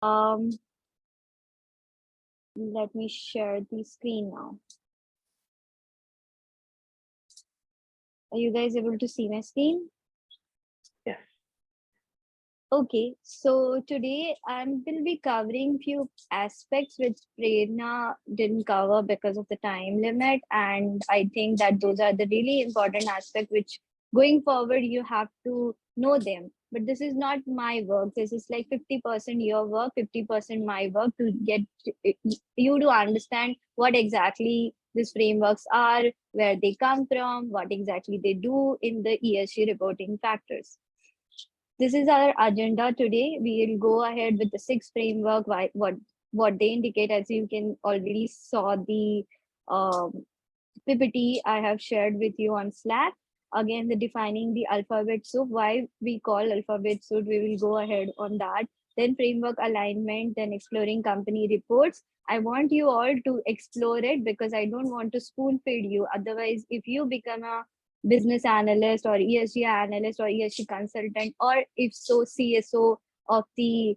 Um, Let me share the screen now. Are you guys able to see my screen? Yes. Okay, so today I will be covering few aspects which Prerna didn't cover because of the time limit, and I think that those are the really important aspects which going forward you have to know them. But this is not my work. This is like 50% your work, 50% my work to get you to understand what exactly these frameworks are, where they come from, what exactly they do in the ESG reporting factors. This is our agenda today. We will go ahead with the six framework, what they indicate. As you can already saw the um, PPT I have shared with you on Slack. Again, the defining the alphabet soup, why we call alphabet soup, we will go ahead on that. Then framework alignment, then exploring company reports. I want you all to explore it because I don't want to spoon feed you. Otherwise, if you become a business analyst or ESG analyst or ESG consultant, or if so, CSO of the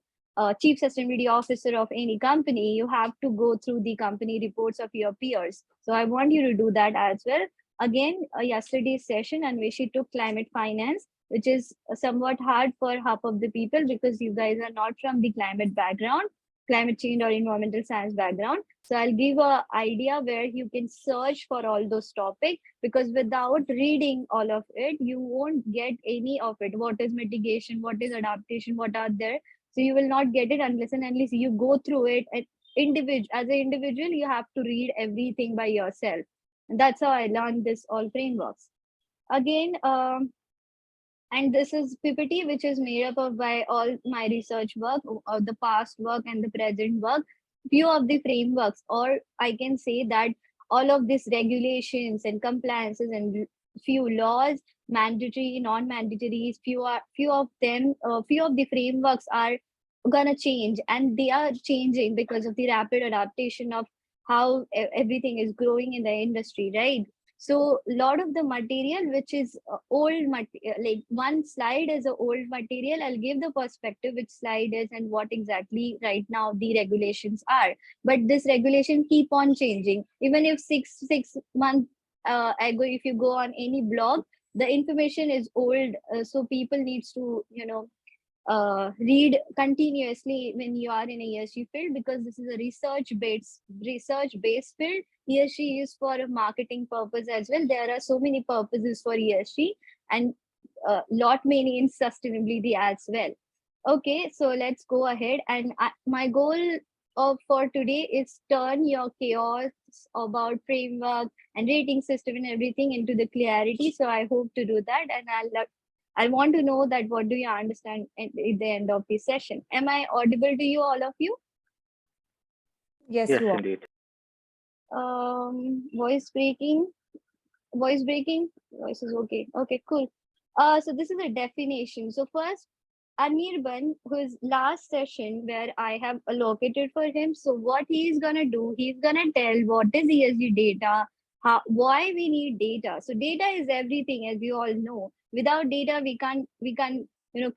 chief sustainability officer of any company, you have to go through the company reports of your peers. So I want you to do that as well. Again, yesterday's session, Anveshi took climate finance, which is somewhat hard for half of the people because you guys are not from the climate background, climate change or environmental science background. So I'll give a idea where you can search for all those topics, because without reading all of it, you won't get any of it. What is mitigation? What is adaptation? What are there? So you will not get it unless and unless you go through it. And as an individual, you have to read everything by yourself. And that's how I learned this all frameworks. Again, and this is PPT, which is made up of by all my research work, the past work and the present work. Few of the frameworks, or I can say that all of these regulations and compliances and few laws, mandatory, non-mandatory, few of them, few of the frameworks are gonna change, and they are changing because of the rapid adaptation of how everything is growing in the industry, right? So a lot of the material which is old material, like one slide is a old material. I'll give the perspective which slide is and what exactly right now the regulations are. But this regulation keep on changing. Even if six months ago, if you go on any blog, the information is old. So people needs to read continuously when you are in a ESG field, because this is a research based field. ESG is for a marketing purpose as well. There are so many purposes for ESG, and lot many in sustainability as well. Okay, so let's go ahead. And my goal of for today is turn your chaos about framework and rating system and everything into the clarity. So I hope to do that, and I want to know that what do you understand at the end of the session. Am I audible to you, all of you? Yes, Yes, you are. indeed. Voice breaking, voice is okay. Okay, cool. So this is a definition. So first, Anirban, whose last session where I have allocated for him. So what he is gonna do, he's gonna tell what is ESG data, why we need data. So data is everything, as you all know. Without data, we can't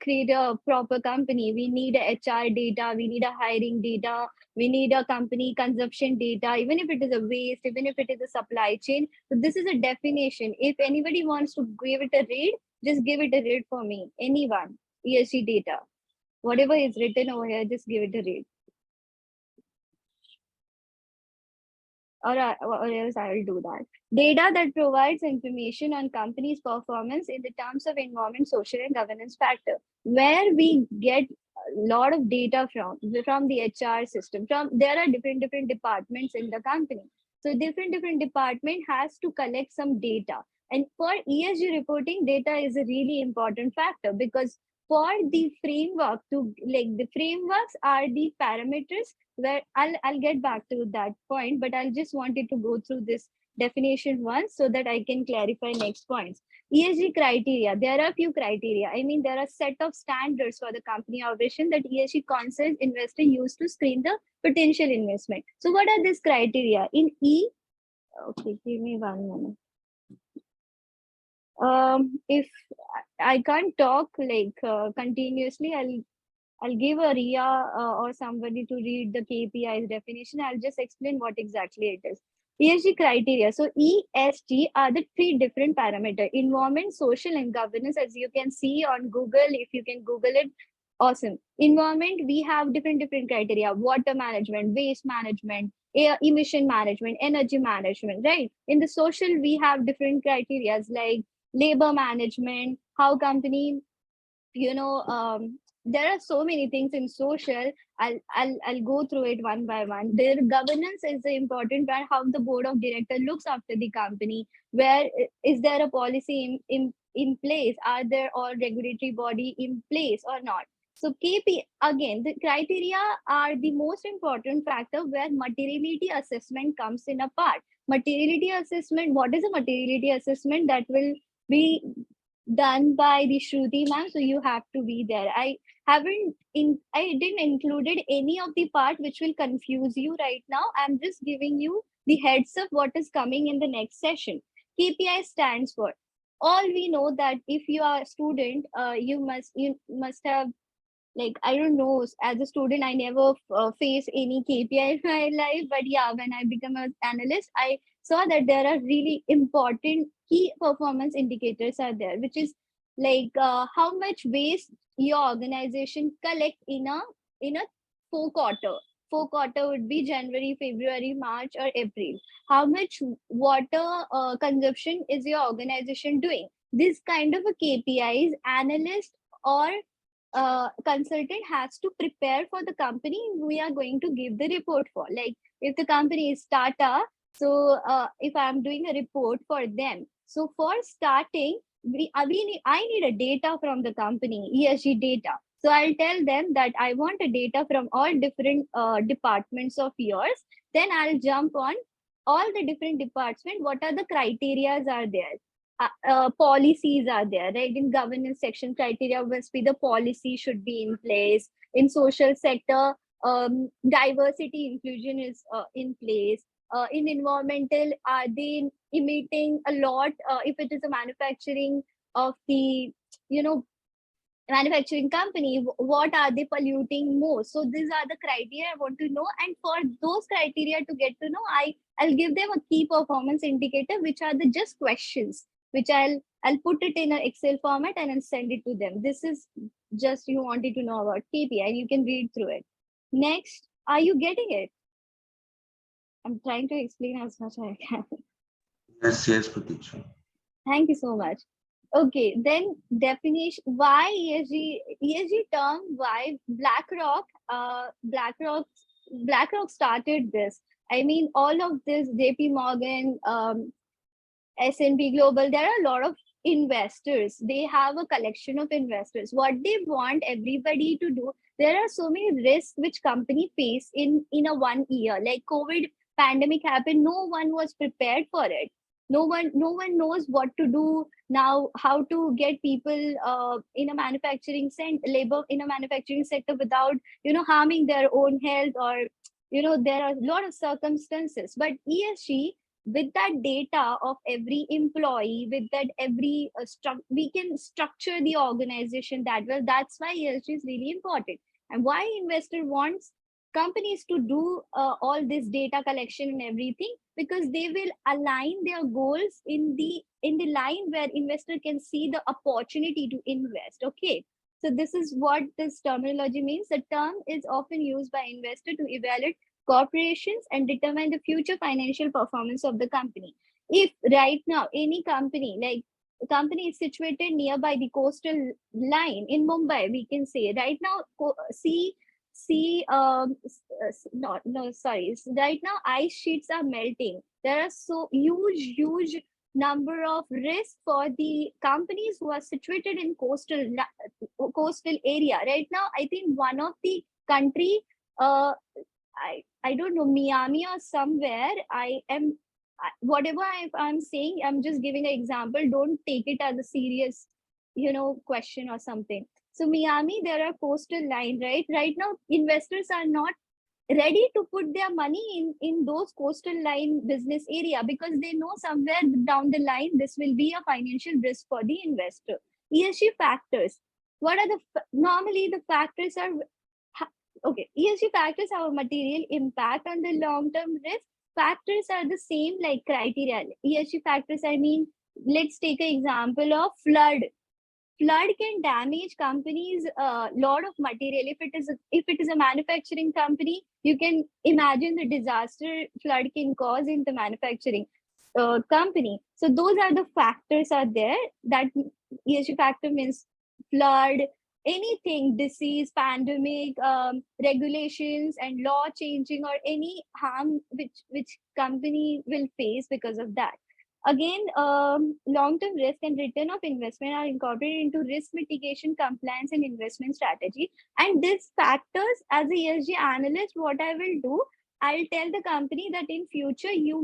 create a proper company. We need a HR data, we need a hiring data, we need a company consumption data, even if it is a waste, even if it is a supply chain. So this is a definition. If anybody wants to give it a read, just give it a read for me. Anyone. ESG data. Whatever is written over here, just give it a read. Or else I will do that. Data that provides information on companies' performance in the terms of environment, social, and governance factor. Where we get a lot of data from the HR system. There are different departments in the company. So different department has to collect some data. And for ESG reporting, data is a really important factor, because for the framework to like the frameworks are the parameters where I'll get back to that point, but I'll just wanted to go through this definition once so that I can clarify next points. ESG criteria. There are a few criteria. I mean, there are set of standards for the company operation that ESG concerns investor use to screen the potential investment. So what are these criteria? In E, okay, give me one moment. If I can't talk like continuously, I'll give a Ria or somebody to read the KPIs definition. I'll just explain what exactly it is. ESG criteria. So ESG are the three different parameters: environment, social, and governance. As you can see on Google, if you can Google it, awesome. Environment, we have different criteria: water management, waste management, air emission management, energy management. Right. In the social, we have different criteria like labor management, how company, there are so many things in social. I'll go through it one by one. Their governance is the important part, how the board of director looks after the company. Where is there a policy in place? Are there all regulatory body in place or not? So KP, again, the criteria are the most important factor where materiality assessment comes in a part. Materiality assessment, what is a materiality assessment? That will be done by the Shruti ma'am, so you have to be there. I didn't included any of the part which will confuse you right now. I'm just giving you the heads up what is coming in the next session. KPI stands for, all we know that if you are a student, you must have, like, I don't know, as a student I never face any KPI in my life, but yeah, when I become an analyst, I saw that there are really important key performance indicators are there, which is like how much waste your organization collect in a four quarter would be January, February, March, or April. How much water consumption is your organization doing? This kind of a KPIs analyst or consultant has to prepare for the company we are going to give the report for. Like if the company is Tata, so if I'm doing a report for them, so for starting, I need a data from the company, ESG data. So I'll tell them that I want a data from all different departments of yours. Then I'll jump on all the different departments. What are the criterias are there? Policies are there, right? In governance section, criteria must be the policy should be in place. In social sector, diversity inclusion is in place. In environmental, are they emitting a lot? If it is a manufacturing of the, you know, manufacturing company, what are they polluting most? So these are the criteria I want to know, and for those criteria to get to know, I'll give them a key performance indicator, which are the just questions, which I'll put it in an Excel format and I'll send it to them. This is just you wanted to know about KPI, and you can read through it. Next, are you getting it? I'm trying to explain as much as I can. Yes, Pratiksha. Thank you so much. Okay, then definition, why ESG term, why BlackRock started this. I mean, all of this, JP Morgan, S&P Global, there are a lot of investors. They have a collection of investors. What they want everybody to do, there are so many risks which company face in a 1 year. Like COVID pandemic happened, no one was prepared for it. No one knows what to do now, how to get people in a labor in a manufacturing sector without harming their own health, or there are a lot of circumstances. But ESG, with that data of every employee, with that every we can structure the organization that well. That's why ESG is really important, and why investor wants companies to do all this data collection and everything, because they will align their goals in the line where investor can see the opportunity to invest. Okay, so this is what this terminology means. The term is often used by investor to evaluate corporations and determine the future financial performance of the company. If right now any company, like a company is situated nearby the coastal line in Mumbai, we can say right now, see no, sorry, right now ice sheets are melting. There are so huge number of risks for the companies who are situated in coastal area. Right now, I think one of the country, I don't know, Miami or somewhere. Whatever I'm saying, I'm just giving an example. Don't take it as a serious, question or something. So Miami, there are coastal line, right? Right now, investors are not ready to put their money in those coastal line business area, because they know somewhere down the line this will be a financial risk for the investor. ESG factors. What are normally the factors are okay. ESG factors have a material impact on the long-term risk. Factors are the same like criteria. ESG factors, I mean, let's take an example of flood. Flood can damage companies a lot of material. If it is a manufacturing company, you can imagine the disaster flood can cause in the manufacturing company. So those are the factors are there. That ESG factor means flood, anything, disease, pandemic, regulations and law changing, or any harm which company will face because of that. Again, long-term risk and return of investment are incorporated into risk mitigation, compliance, and investment strategy. And these factors, as a ESG analyst, what I will do, I'll tell the company that in future you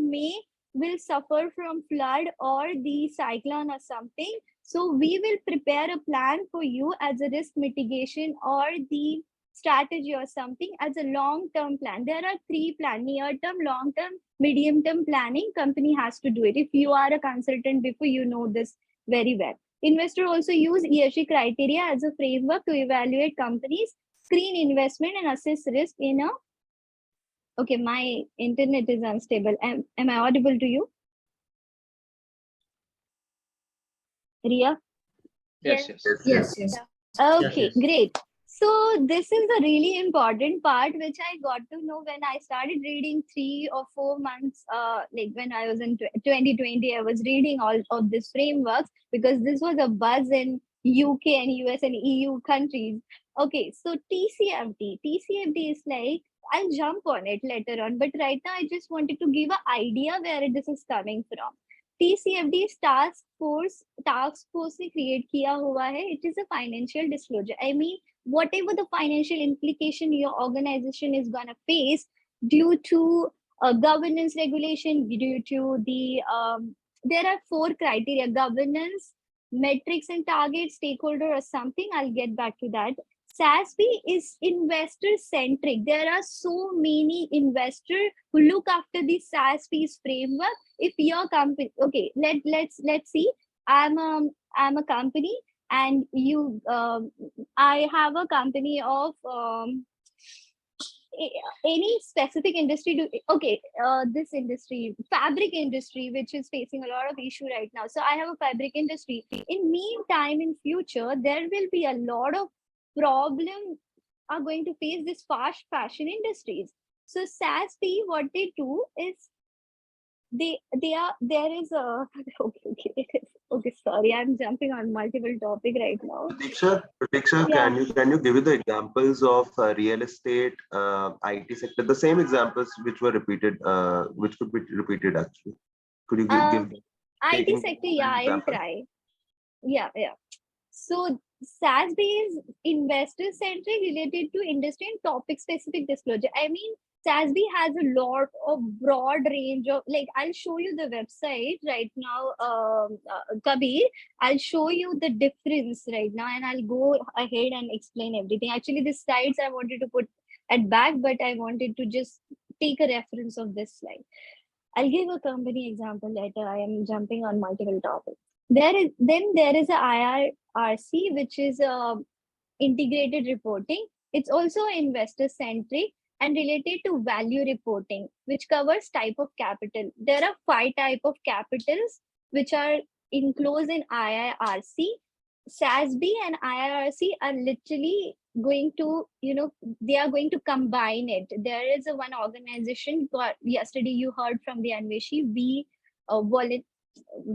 will suffer from flood or the cyclone or something. So we will prepare a plan for you as a risk mitigation or the strategy or something as a long-term plan. There are three plans: near-term, long-term, medium-term planning. Company has to do it. If you are a consultant before, you know this very well. Investor also use ESG criteria as a framework to evaluate companies, screen investment, and assess risk in a. Okay, my internet is unstable. Am I audible to you, Ria? Yes. Yes, yes. Okay, Yes, yes. great. So this is a really important part which I got to know when I started reading 3 or 4 months, like when I was in 2020, I was reading all of these frameworks because this was a buzz in UK and US and EU countries. Okay, so TCFD is like, I'll jump on it later on, but right now I just wanted to give an idea where this is coming from. TCFD task force से create किया हुआ है. It is a financial disclosure. I mean, whatever the financial implication your organization is gonna face due to governance regulation, due to the there are 4 criteria: governance, metrics and targets, stakeholder or something. I'll get back to that. SASB is investor centric. There are so many investors who look after the SASB's framework. If your company, okay, let's see. I'm a company, and you I have a company of any specific industry. Okay, this industry, fabric industry, which is facing a lot of issue right now. So I have a fabric industry. In meantime, in future, there will be a lot of problem are going to face this fast fashion industries. So SASB, what they do is they are there is a okay, sorry, I'm jumping on multiple topic right now. Pratiksha, Yeah. can you give me the examples of real estate, IT sector, the same examples which were repeated, which could be repeated actually? Could you give IT taking sector, yeah, I will example? try. Yeah. So SASB is investor centric, related to industry and topic specific disclosure. I mean, SASB has a lot of broad range of, like, I'll show you the website right now, Kabir. I'll show you the difference right now, and I'll go ahead and explain everything. Actually, the slides I wanted to put at back, but I wanted to just take a reference of this slide. I'll give a company example later. I am jumping on multiple topics. There is a IRRC, which is integrated reporting. It's also investor centric and related to value reporting, which covers type of capital. There are 5 type of capitals which are enclosed in IIRC. SASB and IIRC are literally going to, they are going to combine it. There is a one organization, yesterday you heard from the Anveshi,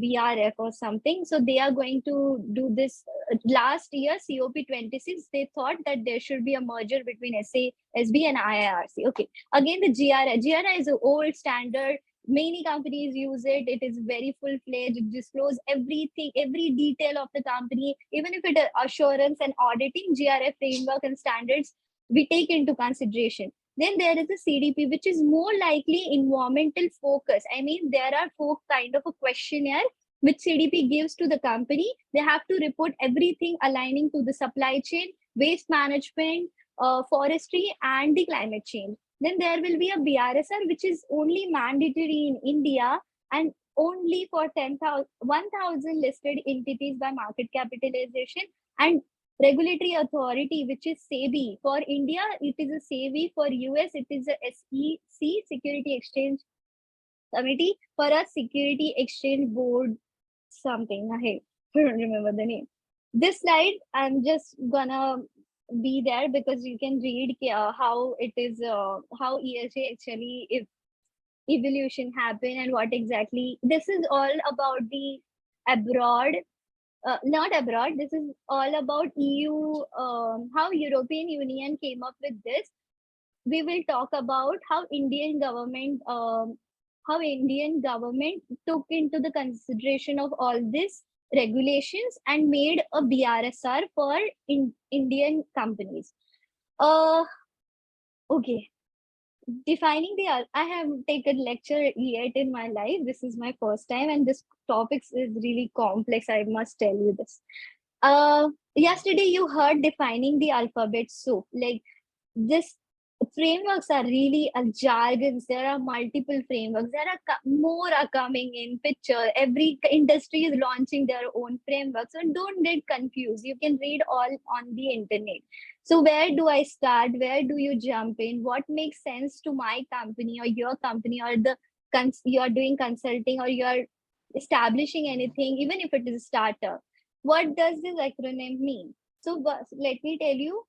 VRF or something. So they are going to do this. Last year, COP26, they thought that there should be a merger between SASB and IIRC. Okay, again, the GRI is an old standard. Many companies use it. It is very full-fledged. It disclose everything, every detail of the company. Even if it is assurance and auditing, GRI framework and standards, we take into consideration. Then there is a CDP, which is more likely environmental focus. I mean, there are 4 kind of a questionnaire which CDP gives to the company. They have to report everything aligning to the supply chain, waste management, forestry, and the climate change. then there will be a BRSR, which is only mandatory in India and only for 1,000 listed entities by market capitalization, and regulatory authority, which is SEBI. For India, it is a SEBI. For US, it is a SEC, Security Exchange Committee. For a Security Exchange Board, something. I don't remember the name. This slide, I'm just gonna be there because you can read how it is, how ESG actually, if evolution happen and what exactly. This is all about the abroad, not abroad. This is all about EU, how European Union came up with this. We will talk about how Indian government, took into the consideration of all this regulations and made a BRSR for Indian companies. Okay. Defining the, I have taken lecture yet in my life. This is my first time, and this topic is really complex. I must tell you this. Yesterday you heard defining the alphabet soup. Like, this frameworks are really a jargons. There are multiple frameworks. There are more are coming in picture. Every industry is launching their own frameworks. So don't get confused. You can read all on the internet. So where do I start? Where do you jump in? What makes sense to my company or your company, or the you are doing consulting, or you are establishing anything, even if it is a startup? What does this acronym mean? So let me tell you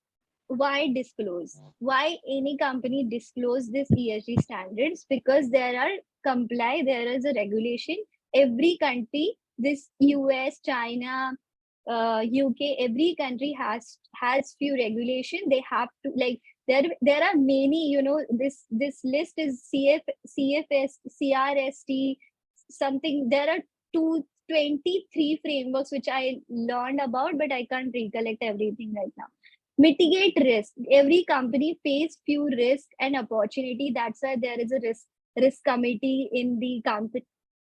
why disclose. Why any company disclose this ESG standards? Because there is a regulation. Every country, this US, China, UK, every country has few regulation. They have to, like, there are many, this list is CFS, CRST, something. There are 23 frameworks which I learned about, but I can't recollect everything right now. Mitigate risk. Every company face few risk and opportunity. That's why there is a risk committee in the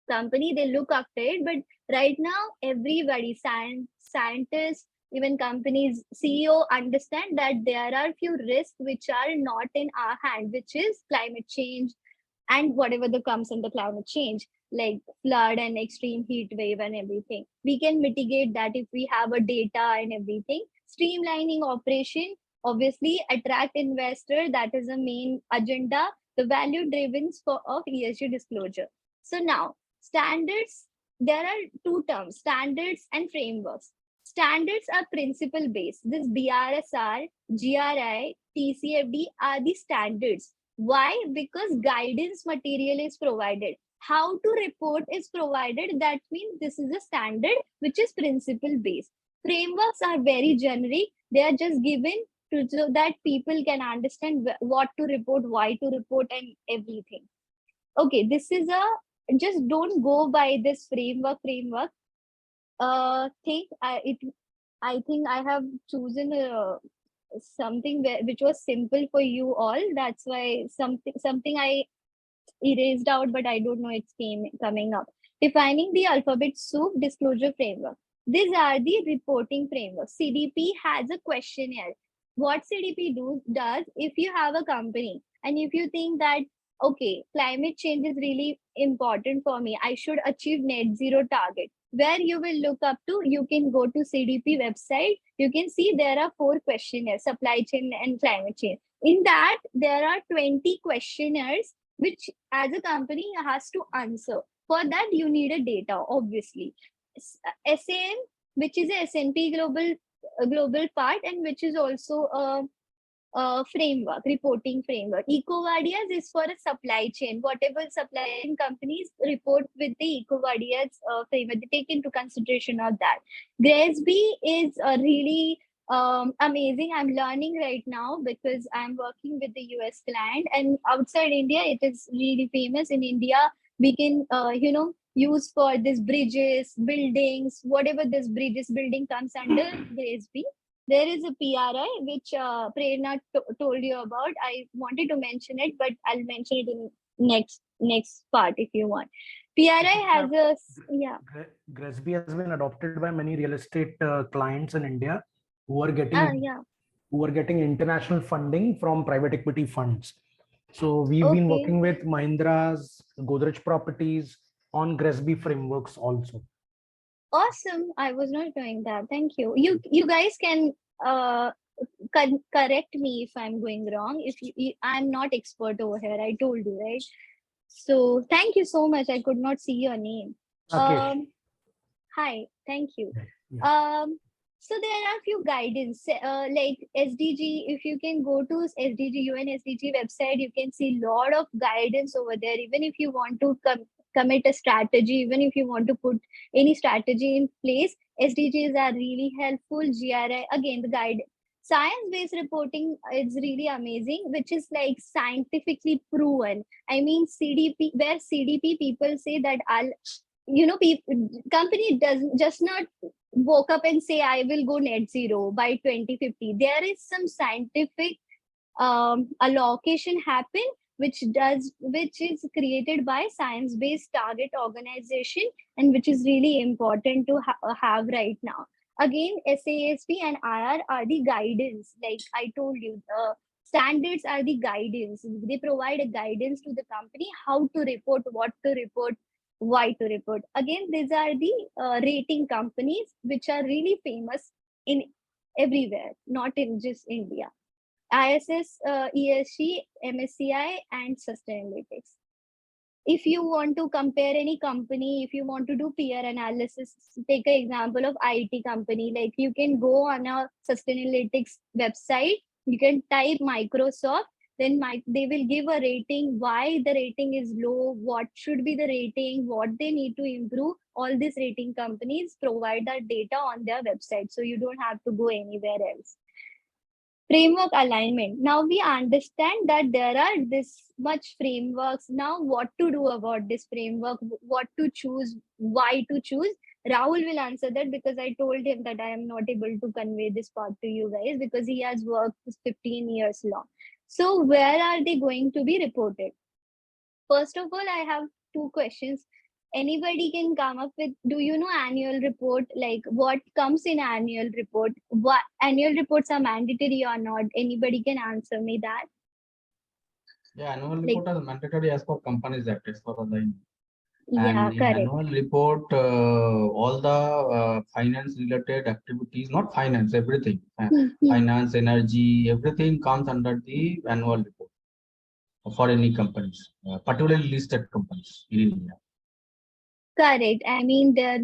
company. They look after it. But right now, everybody, scientists, even companies, CEO, understand that there are few risks which are not in our hand, which is climate change and whatever that comes in the climate change, like flood and extreme heat wave and everything. We can mitigate that if we have a data and everything. Streamlining operation, obviously attract investor. That is the main agenda, the value driven of ESG disclosure. So now standards, there are two terms, standards and frameworks. Standards are principle based. This BRSR, GRI, TCFD are the standards. Why? Because guidance material is provided. How to report is provided. That means this is a standard which is principle based. Frameworks are very generic. They are just given so that people can understand what to report, why to report, and everything. Okay, this is a, just don't go by this framework. I think I have chosen something which was simple for you all. That's why something I erased out, but I don't know it's coming up. Defining the alphabet soup disclosure framework. These are the reporting framework. CDP has a questionnaire. What CDP does, if you have a company and if you think that, okay, climate change is really important for me, I should achieve net zero target, where you will look up to, you can go to CDP website. You can see there are 4 questionnaires, supply chain and climate change. In that, there are 20 questionnaires which as a company has to answer. For that, you need a data, obviously. SAM, which is a S&P global part, and which is also a framework, reporting framework. EcoVadis is for a supply chain. Whatever supply chain companies report with the EcoVadis framework, they take into consideration of that. GRESB is a really amazing. I'm learning right now because I'm working with the US client, and outside India, it is really famous. In India, we can, use for this bridges, buildings, whatever this bridges, building comes under GRESB. There is a PRI, which Prerna told you about. I wanted to mention it, but I'll mention it in next part if you want. PRI has a, yeah. GRESB has been adopted by many real estate clients in India who are getting Yeah. who are getting international funding from private equity funds. So we've been Okay. working with Mahindra's, Godrej Properties on GRESB frameworks also. Awesome. I was not doing that. Thank you. You guys can uh correct me if I'm going wrong. If I'm not expert over here, I told you, right? So thank you so much. I could not see your name. Rakesh. Hi, thank you. Yeah. So there are few guidance like SDG. If you can go to SDG UN SDG website, you can see lot of guidance over there. Even if you want to commit a strategy, even if you want to put any strategy in place, SDGs are really helpful. GRI again, the guide science-based reporting is really amazing, which is like scientifically proven. I mean, CDP, where CDP people say that people company does just not woke up and say I will go net zero by 2050. There is some scientific allocation happen which is created by science based target organization, and which is really important to have right now. Again, SASP and IR are the guidance. Like I told you, standards are the guidance. They provide a guidance to the company how to report, what to report, why to report. Again, these are the rating companies which are really famous in everywhere, not in just India. ISS, ESG, MSCI, and Sustainalytics. If you want to compare any company, if you want to do peer analysis, take an example of IT company. Like you can go on a Sustainalytics website, you can type Microsoft, then they will give a rating, why the rating is low, what should be the rating, what they need to improve. All these rating companies provide that data on their website, so you don't have to go anywhere else. Framework alignment. Now we understand that there are this much frameworks. Now what to do about this framework, what to choose, why to choose. Rahul will answer that, because I told him that I am not able to convey this part to you guys because he has worked 15 years long. So where are they going to be reported? First of all, I have two questions. Anybody can come up with, do you know annual report? Like what comes in annual report? What annual reports are mandatory or not? Anybody can answer me that? Yeah, annual Like, report is mandatory as per Companies Act, as per the yeah, and in correct. annual report, all the finance related activities, not finance, everything, finance, energy, everything comes under the annual report for any companies, particularly listed companies in India. Correct. I mean, there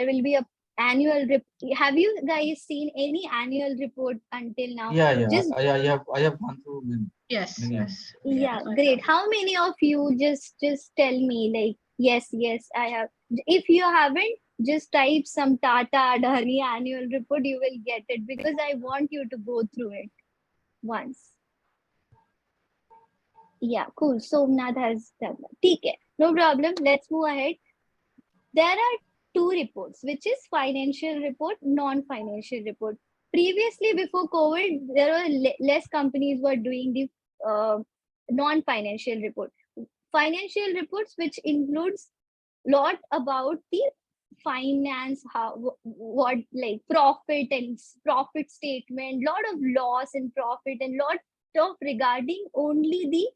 will be a annual have you guys seen any annual report until now? Yeah, Just I have gone through many. Yes, Many yes. yeah, I great. have. How many of you just tell me like yes, I have. If you haven't, just type some Tata Adani annual report, you will get it, because I want you to go through it once. Yeah, cool. Somnath has done that. Okay, no problem. Let's move ahead. There are two reports, which is financial report, non-financial report. Previously, before COVID, there were less companies were doing the non-financial report. Financial reports, which includes lot about the finance, how what like profit and profit statement, lot of loss and profit, and lot of regarding only the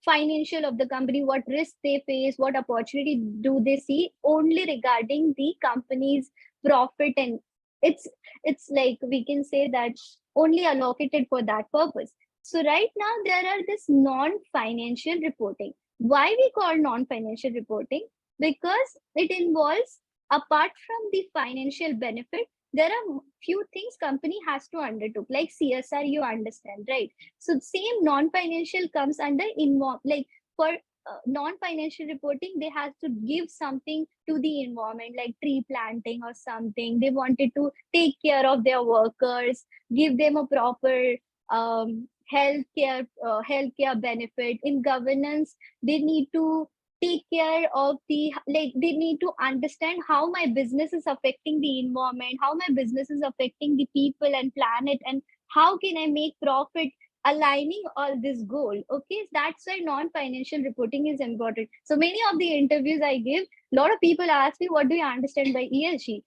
financial of the company, what risk they face, what opportunity do they see, only regarding the company's profit. And it's like we can say that only allocated for that purpose. So right now there are this non-financial reporting. Why we call non-financial reporting? Because it involves, apart from the financial benefit, there are few things company has to undertake, like CSR, you understand, right? So same non-financial comes under like for non-financial reporting, they have to give something to the environment, like tree planting or something. They wanted to take care of their workers, give them a proper healthcare benefit. In governance, they need to take care of the, like they need to understand how my business is affecting the environment, how my business is affecting the people and planet, and how can I make profit aligning all this goal. Okay, that's why non-financial reporting is important. So many of the interviews I give, a lot of people ask me, what do you understand by ESG?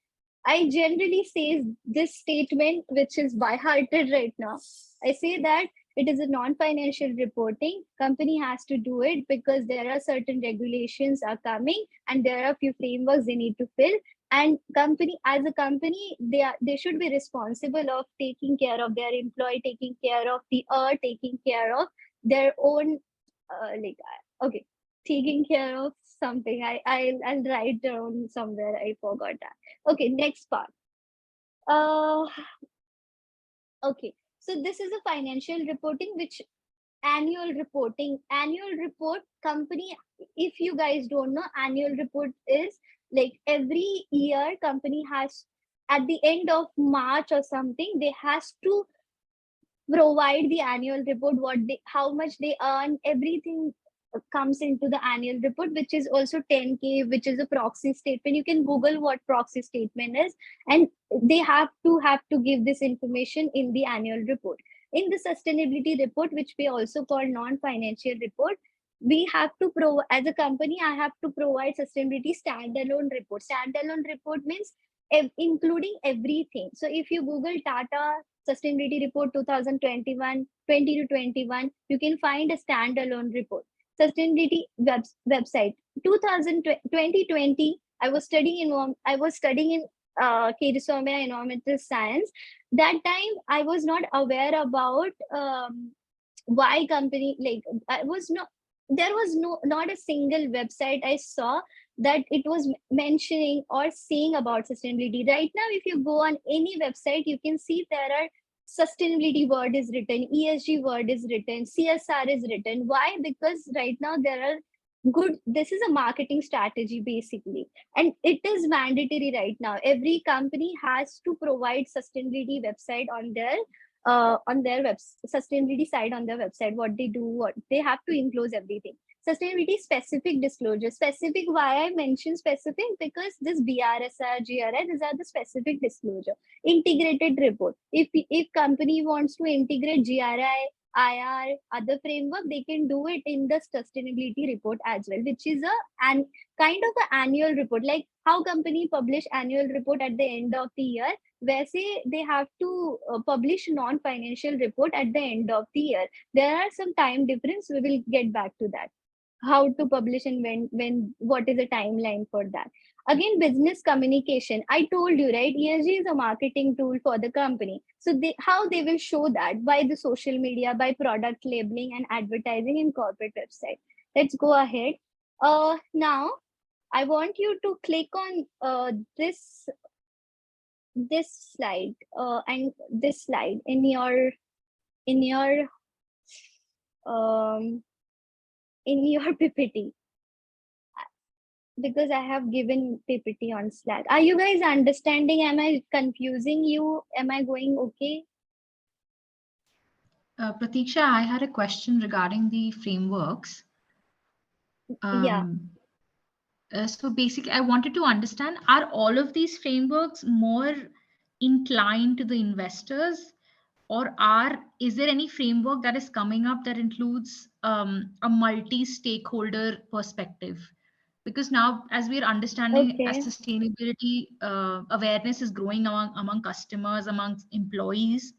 I generally say this statement, which is by hearted right now. I say that it is a non-financial reporting, company has to do it because there are certain regulations are coming and there are few frameworks they need to fill. And as a company, they should be responsible of taking care of their employee, taking care of the earth, taking care of their own okay, taking care of something. I'll write down somewhere. I forgot that. Okay, next part. Okay, so this is a financial reporting, which annual report company. If you guys don't know, annual report is like every year company has, at the end of March or something, they has to provide the annual report, how much they earn, everything comes into the annual report, which is also 10K, which is a proxy statement. You can Google what proxy statement is, and they have to give this information in the annual report. In the sustainability report, which we also call non-financial report, we have to provide, as a company, I have to provide sustainability standalone report. Standalone report means including everything. So if you Google Tata sustainability report 2021 20 to 21, you can find a standalone report. Sustainability website 2020, I was studying in K.D. Somaiya environmental science. That time I was not aware about why company, like there was not a single website I saw that it was mentioning or saying about sustainability. Right now, if you go on any website, you can see there are sustainability word is written, ESG word is written, CSR is written. Why? Because right now there are this is a marketing strategy basically, and it is mandatory right now. Every company has to provide sustainability website on their sustainability side on their website. What they do, what they have to enclose everything. Sustainability specific disclosure. Specific, why I mention specific? Because this BRSR, GRI, these are the specific disclosure. Integrated report. If company wants to integrate GRI, IR, other framework, they can do it in the sustainability report as well, which is kind of an annual report, like how company publish annual report at the end of the year. Where say they have to publish non-financial report at the end of the year. There are some time difference. We will get back to that. How to publish and when what is the timeline for that. Again, business communication. I told you, right? ESG is a marketing tool for the company. So how they will show that? By the social media, by product labeling and advertising in corporate website. Let's go ahead. Now, I want you to click on this slide and this slide in your PPT, because I have given PPT on Slack. Are you guys understanding? Am I confusing you? Am I going okay? Pratiksha, I had a question regarding the frameworks. Yeah. So basically, I wanted to understand, are all of these frameworks more inclined to the investors, or is there any framework that is coming up that includes a multi-stakeholder perspective? Because now, as we're understanding, as sustainability awareness is growing among customers, amongst employees,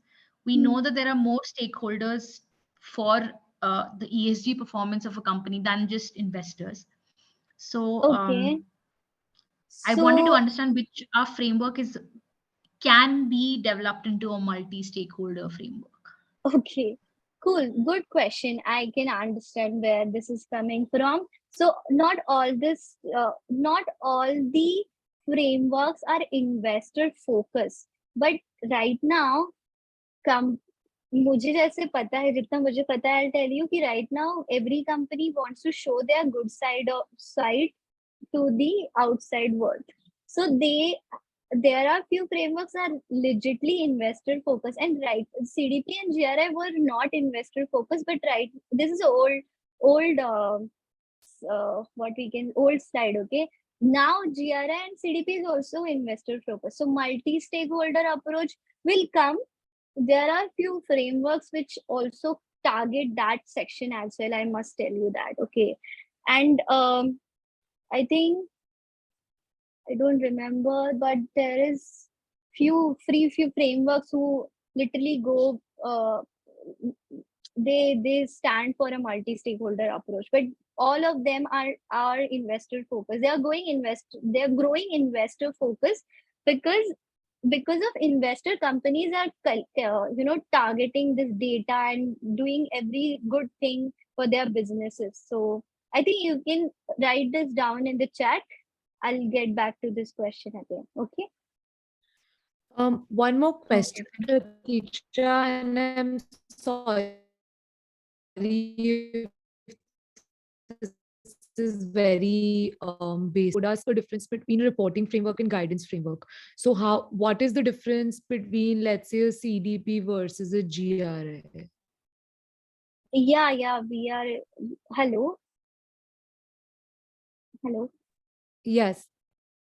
we know that there are more stakeholders for the ESG performance of a company than just investors. So I wanted to understand which our framework can be developed into a multi-stakeholder framework. Okay, cool. Good question. I can understand where this is coming from. So not all the frameworks are investor focused, but right now, मुझे जैसे पता है, जितना मुझे पता है, I'll tell you कि right now every company wants to show their good side to the outside world. So there are few frameworks are legitly investor focused, and right, CDP and GRI were not investor focused, but right, this is old old slide. Okay, now GRI and CDP is also investor focused. So multi-stakeholder approach will come. There are few frameworks which also target that section as well. I must tell you that. Okay, and I think I don't remember, but there is few frameworks who literally go they stand for a multi-stakeholder approach, but all of them are investor focused. They're growing investor focused because of investor companies are targeting this data and doing every good thing for their businesses. So I think you can write this down in the chat. I'll get back to this question again. Okay. One more question, Teacher, and I'm sorry if this is very basic. What is the difference between reporting framework and guidance framework? So what is the difference between, let's say, a CDP versus a GRI? Yeah, we are. Hello. Yes.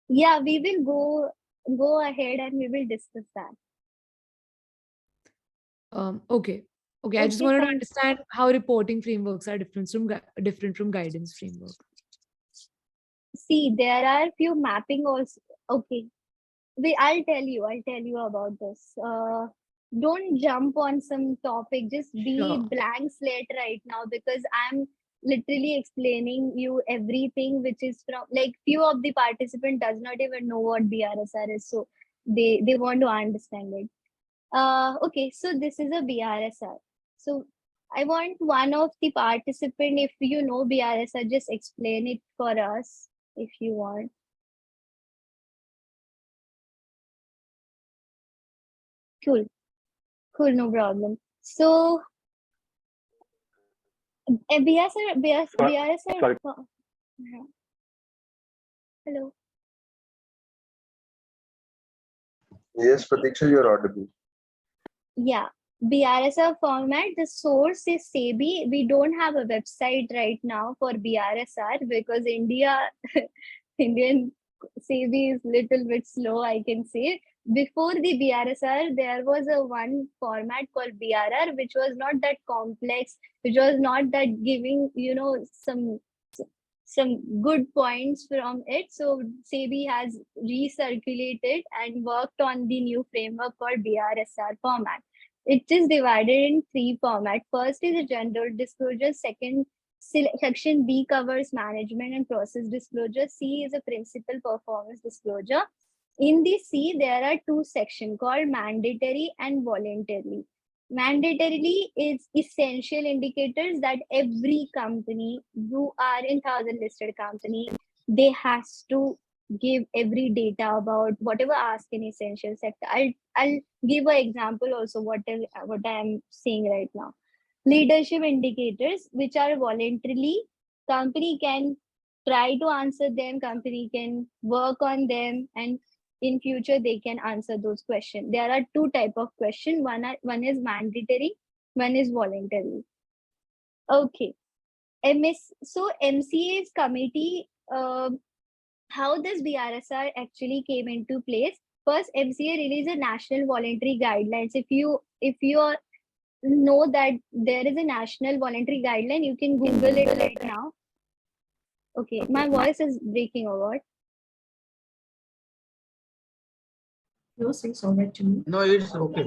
Yeah, we will go ahead and we will discuss that. Okay. I just Okay, wanted to fine. understand how reporting frameworks are different from guidance framework. See, there are few mapping also. Okay. I'll tell you about this. Don't jump on some topic. Just be Sure. blank slate right now, because I'm literally explaining you everything, which is from, like, few of the participant does not even know what BRSR is. So they want to understand it. Okay, so this is a BRSR. So I want one of the participant, if you know BRSR, just explain it for us if you want. Cool, no problem. So BRSR. Sorry. Hello. Yes, Pratiksha, you're audible. Yeah, BRSR format, the source is SEBI. We don't have a website right now for BRSR because Indian SEBI is little bit slow, I can say. Before the BRSR, there was a one format called BRR, which was not that complex, which was not that giving, some good points from it. So SEBI has recirculated and worked on the new framework called BRSR format. It is divided in three formats. First is a general disclosure. Second, section B covers management and process disclosure. C is a principal performance disclosure. In the C, there are two sections called mandatory and voluntarily. Mandatorily is essential indicators that every company who are in 1,000 listed company, they has to give every data about whatever asked in essential sector. I'll give an example also what I am saying right now. Leadership indicators, which are voluntarily, company can try to answer them, company can work on them, and in future they can answer those questions. There are two type of question. One is mandatory, one is voluntary. Okay. So MCA's committee, how this BRSR actually came into place. First, MCA released a national voluntary guidelines. If you know that there is a national voluntary guideline, you can Google it right now. Okay, my voice is breaking over. No, it's all right to me. No, it's okay.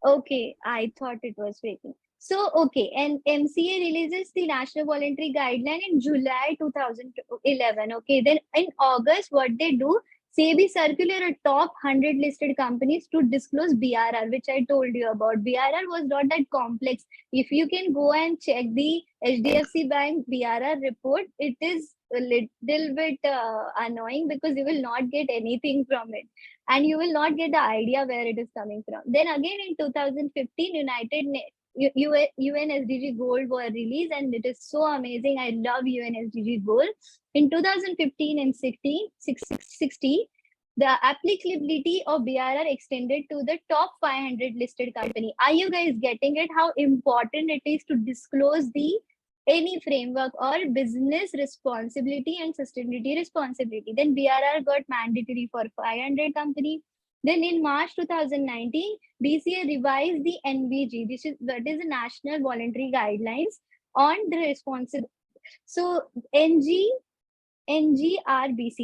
Okay, I thought it was breaking. So, okay, and MCA releases the National Voluntary Guideline in July 2011. Okay, then in August, what they do, SEBI circular a top 100 listed companies to disclose BRR, which I told you about. BRR was not that complex. If you can go and check the HDFC Bank BRR report, it is a little bit annoying because you will not get anything from it. And you will not get the idea where it is coming from. Then again in 2015, UN SDG Gold were released, and it is so amazing. I love UN SDG Gold. In 2015 and 16, the applicability of BRR extended to the top 500 listed company. Are you guys getting it? How important it is to disclose any framework or business responsibility and sustainability responsibility. Then BRR got mandatory for 500 company. Then in March 2019, BCA revised the NVG. That is the National Voluntary Guidelines on the responsible. So NGRBC,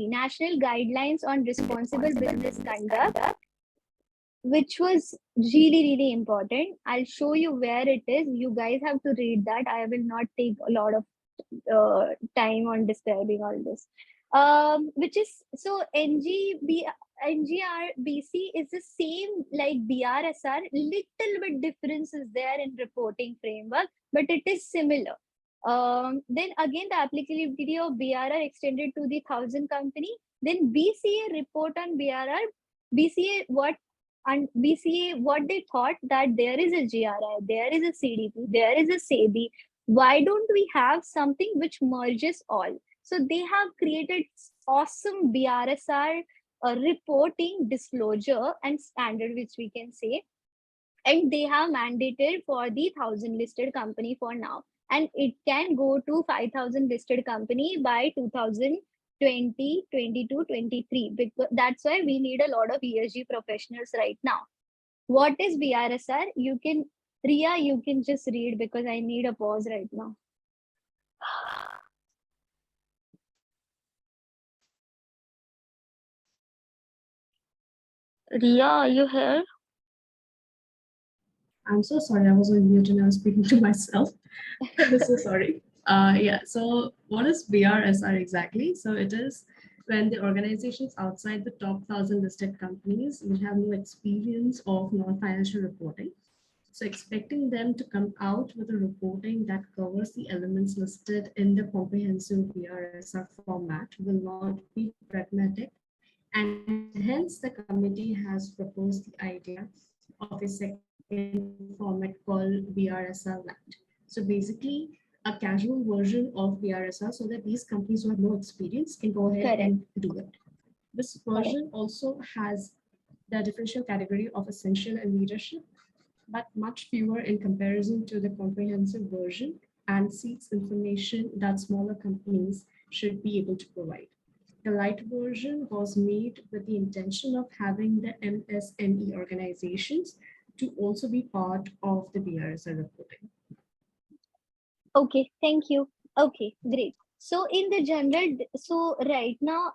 National Guidelines on Responsible Business Conduct. which was really important. I'll show you where it is. You guys have to read that. I will not take a lot of time on describing all this. Which is so NGRBC is the same like BRSR. Little bit difference is there in reporting framework, but it is similar. Then again, the applicability of BRR extended to the 1,000 company. Then BCA report on BRR. BCA what they thought that there is a GRI, there is a CDP, there is a SEBI. Why don't we have something which merges all? So they have created awesome BRSR reporting disclosure and standard, which we can say, and they have mandated for the 1,000 listed company for now, and it can go to 5,000 listed company by 2020, 22, 23, because that's why we need a lot of ESG professionals right now. What is BRSR? You can, Ria, you can just read because I need a pause right now. Ria, are you here? I'm so sorry, I was on mute and I was speaking to myself. So sorry. Yeah, so what is BRSR exactly? So it is when the organizations outside the top 1,000 listed companies will have no experience of non-financial reporting. So expecting them to come out with a reporting that covers the elements listed in the comprehensive BRSR format will not be pragmatic. And hence the committee has proposed the idea of a second format called BRSR Lite. So basically a casual version of BRSR so that these companies who have no experience can go ahead and do it. This version also has the differential category of essential and leadership, but much fewer in comparison to the comprehensive version, and seeks information that smaller companies should be able to provide. The light version was made with the intention of having the MSME organizations to also be part of the BRSR reporting. Okay, thank you. Okay, great. So in the general, so right now,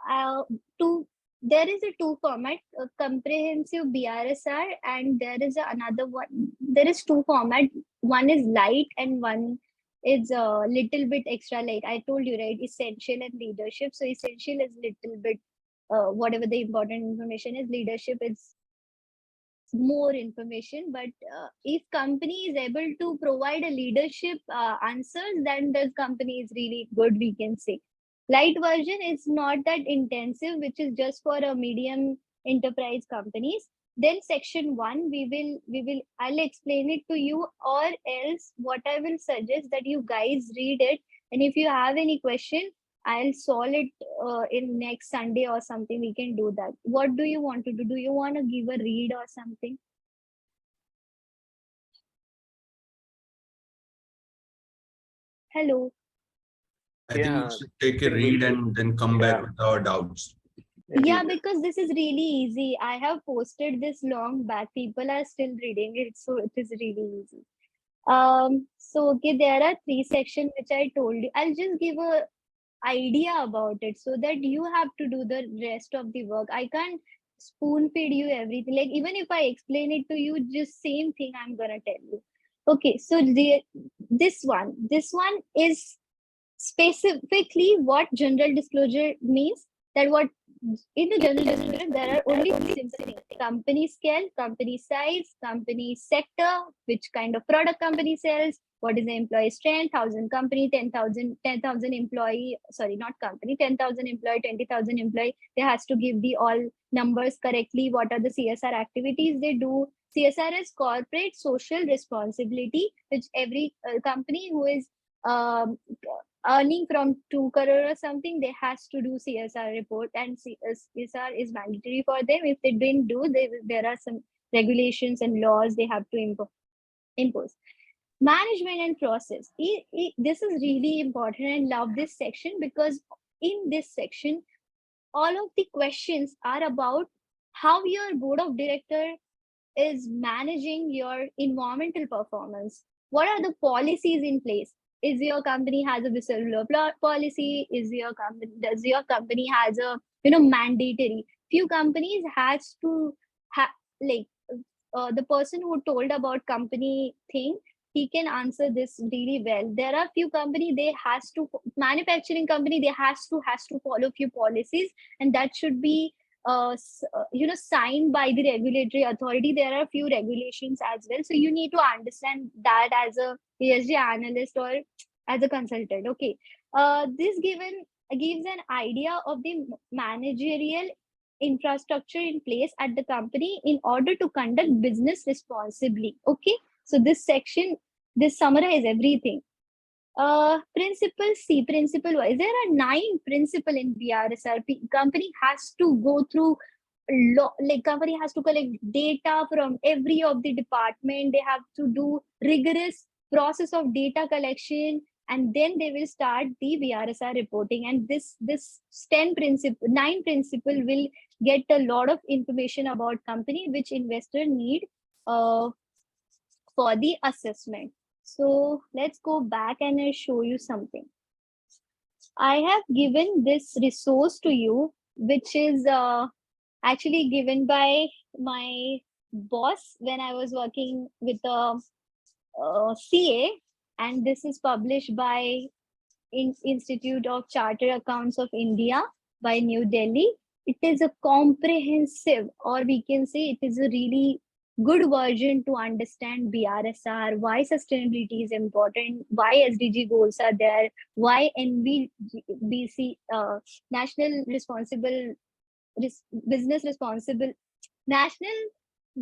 there is a two format, comprehensive BRSR, and there is another one. There is two format. One is light and one is a little bit extra. Like I told you, right? Essential and leadership. So essential is little bit whatever the important information is. Leadership is more information, but if company is able to provide a leadership answers, then the company is really good, we can say. Light version is not that intensive, which is just for a medium enterprise companies. Then section 1, I'll explain it to you, or else what I will suggest that you guys read it, and if you have any question, I'll solve it in next Sunday or something. We can do that. What do you want to do? Do you want to give a read or something? Hello. I think we should take a read and then come back with our doubts. Yeah, because this is really easy. I have posted this long back. People are still reading it, so it is really easy. So okay, there are 3 sections which I told you. I'll just give a idea about it so that you have to do the rest of the work. I can't spoon feed you everything. Like even if I explain it to you, just same thing I'm gonna tell you. Okay, so this one is specifically what general disclosure means. That what in the general disclosure there are only simple things: company scale, company size, company sector, which kind of product company sells, what is the employee strength, 1,000 company, 10,000 employee, sorry, not company, 10,000 employee, 20,000 employee. They has to give the all numbers correctly. What are the CSR activities they do? CSR is corporate social responsibility, which every company who is earning from 2 crore or something, they has to do CSR report, and CSR is mandatory for them. If they didn't do, there are some regulations and laws they have to impose. Management and process. This is really important. I love this section because in this section, all of the questions are about how your board of director is managing your environmental performance. What are the policies in place? Is your company has a whistleblower policy? Does your company has a mandatory? Few companies has to the person who told about company thing, he can answer this really well. There are few company, they has to, manufacturing company, they has to follow few policies, and that should be signed by the regulatory authority. There are few regulations as well, so you need to understand that as a ESG analyst or as a consultant. Okay, this gives an idea of the managerial infrastructure in place at the company in order to conduct business responsibly. Okay, so this section, this summarize everything. Principle C, principle wise, there are 9 principle in BRSR. Company has to go through company has to collect data from every of the department. They have to do rigorous process of data collection, and then they will start the BRSR reporting. And this 9 principle will get a lot of information about company which investor need for the assessment. So let's go back and I'll show you something. I have given this resource to you, which is actually given by my boss when I was working with a CA, and this is published by Institute of Chartered Accounts of India by New Delhi. It is a comprehensive, or we can say it is a really good version to understand BRSR, why sustainability is important, why SDG goals are there, why NBBC, National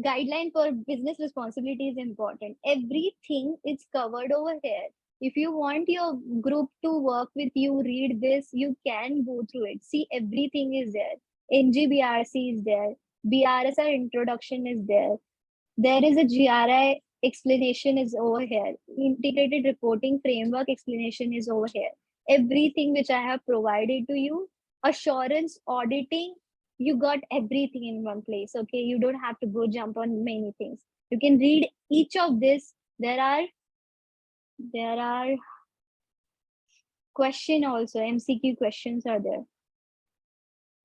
Guideline for Business Responsibility is important. Everything is covered over here. If you want your group to work with you, read this, you can go through it. See, everything is there. NGBRC is there. BRSR introduction is there. There is a GRI explanation is over here. Integrated reporting framework explanation is over here. Everything which I have provided to you, assurance, auditing, you got everything in one place. Okay, you don't have to go jump on many things. You can read each of this. There are question also, MCQ questions are there.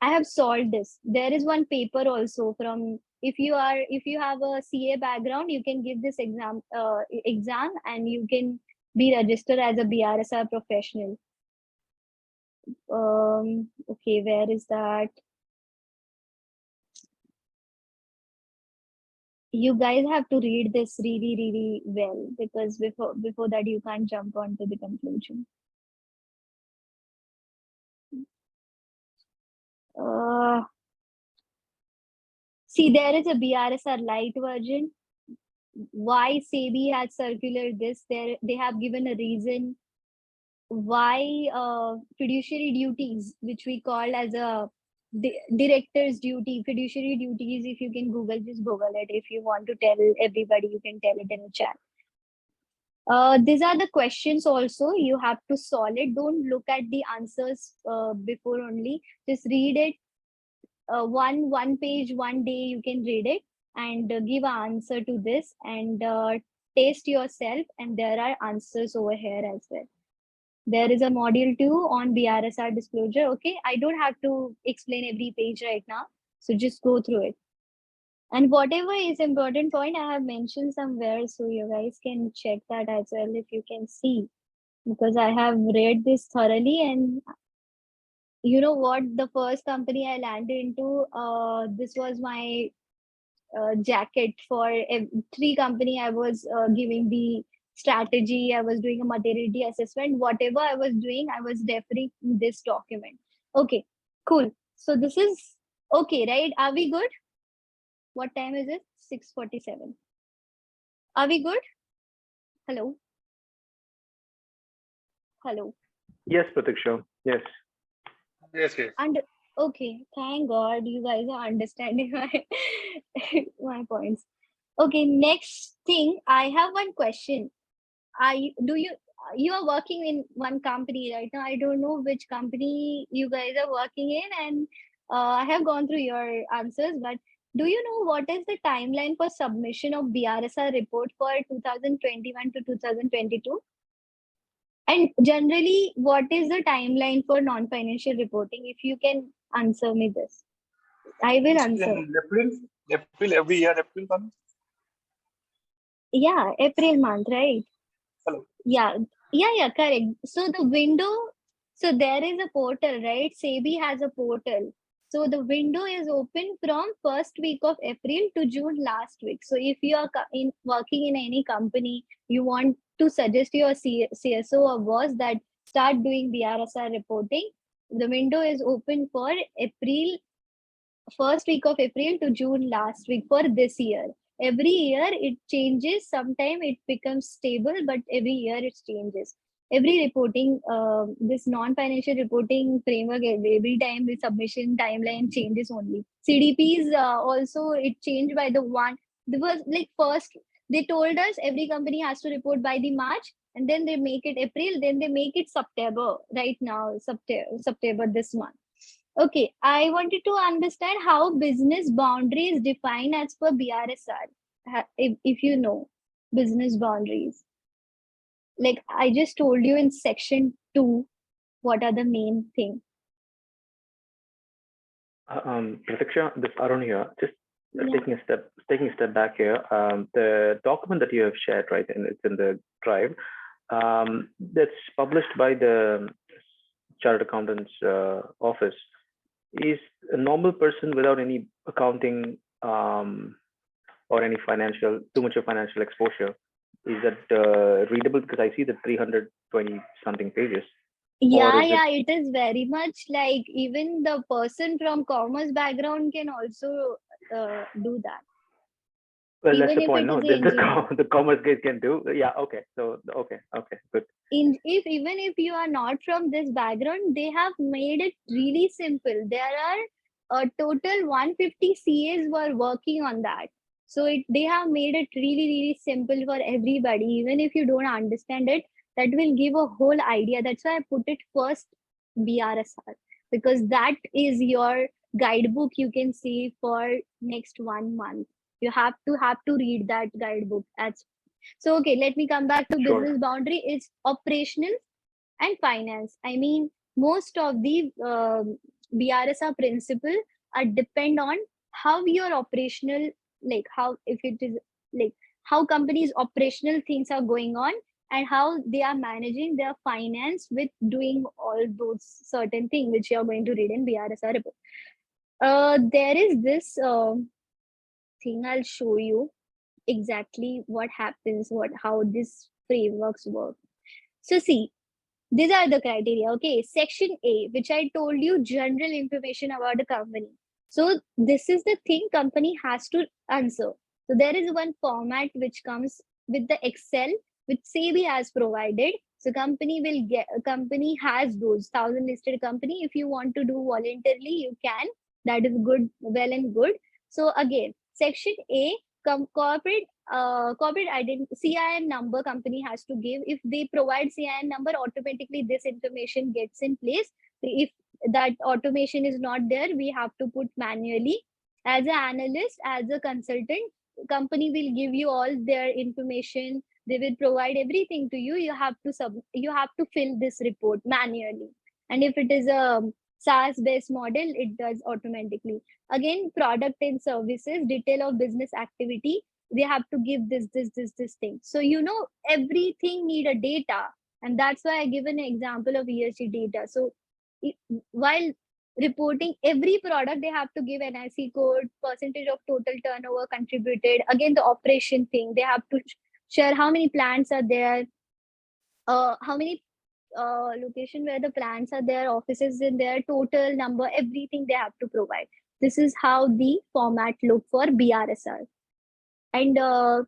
I have solved this. There is one paper also from, if you have a CA background, you can give this exam and you can be registered as a BRSR professional. Okay, where is that? You guys have to read this really, really well, because before that you can't jump onto the conclusion. See, there is a BRSR light version. Why SEBI has circular this? They have given a reason why fiduciary duties, which we call as a director's duty, fiduciary duties. If you can Google, just Google it. If you want to tell everybody, you can tell it in the chat. These are the questions also. You have to solve it. Don't look at the answers before only. Just read it. One page, one day you can read it and give an answer to this and taste yourself. And there are answers over here as well. There is a module 2 on BRSR disclosure. Okay, I don't have to explain every page right now. So just go through it. And whatever is important point I have mentioned somewhere, so you guys can check that as well if you can see, because I have read this thoroughly. And you know what, the first company I landed into, this was my jacket for 3 company. I was giving the strategy, I was doing a materiality assessment, whatever I was doing, I was referring this document. Okay, cool. So this is okay, right? Are we good? What time is it? 6:47. Are we good? Hello? Hello? Yes, Pratiksha. Yes. Yes, yes. And okay, thank God you guys are understanding my points. Okay, next thing, I have one question. You are working in one company right now. I don't know which company you guys are working in, and I have gone through your answers, but do you know what is the timeline for submission of BRSR report for 2021 to 2022? And generally, what is the timeline for non-financial reporting? If you can answer me this, I will answer. April every year, April month. Yeah, April month, right? Hello. Yeah, correct. So the window, so there is a portal, right? SEBI has a portal. So the window is open from first week of April to June last week. So if you are working in any company, you want to suggest your CSO or boss that start doing BRSR reporting, the window is open for April, first week of April to June last week for this year. Every year it changes. Sometime it becomes stable, but every year it changes. Every reporting, this non-financial reporting framework, every time the submission timeline changes only. CDPs also it changed by the one. There was like first they told us every company has to report by the March, and then they make it April, then they make it September. Right now, September this month. Okay, I wanted to understand how business boundary is defined as per BRSR. If you know business boundaries, like I just told you in section 2, what are the main things? Pratiksha, this is Arun here. Just Yeah. taking a step back here. The document that you have shared, right, and it's in the drive. That's published by the Chartered Accountants Office. Is a normal person without any accounting or any too much of financial exposure, is that readable? Because I see the 320 something pages. Yeah, it is very much like even the person from commerce background can also do that. Well, Even that's the if point. it No, is an engineer. the commerce guys can do. Yeah. Okay. So okay, good. If even if you are not from this background, they have made it really simple. There are a total 150 CAs were working on that. So they have made it really simple for everybody. Even if you don't understand it, that will give a whole idea. That's why I put it first BRSR, because that is your guidebook you can see for next 1 month. You have to read that guidebook. So okay, let me come back to Sure. business boundary. It's operational and finance. I mean, most of the BRSR principle are depend on how your operational, like how if it is like how companies operational things are going on and how they are managing their finance with doing all those certain things which you are going to read in BRSR report. There is this thing I'll show you exactly what happens, how these frameworks work. So see, these are the criteria. Okay, section A, which I told you, general information about the company. So this is the thing company has to answer. So there is one format which comes with the Excel, which SEBI has provided. So company has those 1,000 listed company. If you want to do voluntarily, you can. That is good, well and good. So again, section A, corporate identity CIN number company has to give. If they provide CIN number, automatically this information gets in place. If that automation is not there, we have to put manually. As an analyst, as a consultant, company will give you all their information. They will provide everything to you. You have to fill this report manually. And if it is a SaaS based model, it does automatically. Again, product and services, detail of business activity, they have to give this thing. So everything need a data, and that's why I give an example of ESG data. So while reporting every product, they have to give NIC code, percentage of total turnover contributed. Again, the operation thing, they have to share how many plants are there, how many location where the plants are there, offices in there, total number, everything they have to provide. This is how the format look for BRSR. And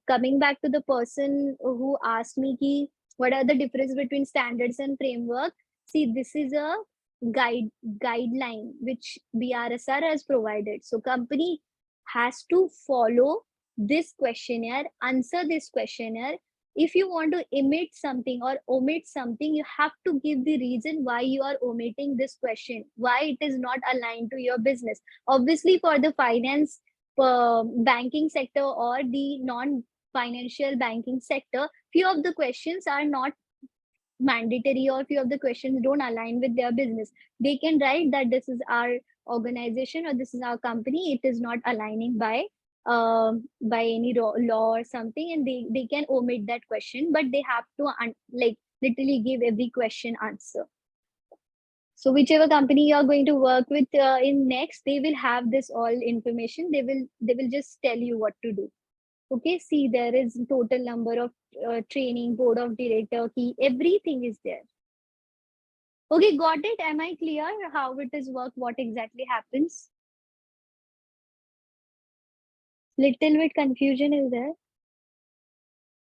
coming back to the person who asked me ki, what are the difference between standards and framework? See, this is a guideline which BRSR has provided. So company has to follow this questionnaire, answer this questionnaire. If you want to omit something or omit something, you have to give the reason why you are omitting this question, why it is not aligned to your business. Obviously, for the finance banking sector or the non-financial banking sector, few of the questions are not mandatory, or few of the questions don't align with their business. They can write that this is our organization or this is our company, it is not aligning by by any law or something, and they can omit that question, but they have to like literally give every question answer. So whichever company you are going to work with in next, they will have this all information. They will just tell you what to do. Okay, see, there is total number of training, board of director, key, everything is there. Okay, got it? Am I clear how it is work? What exactly happens? Little bit confusion is there?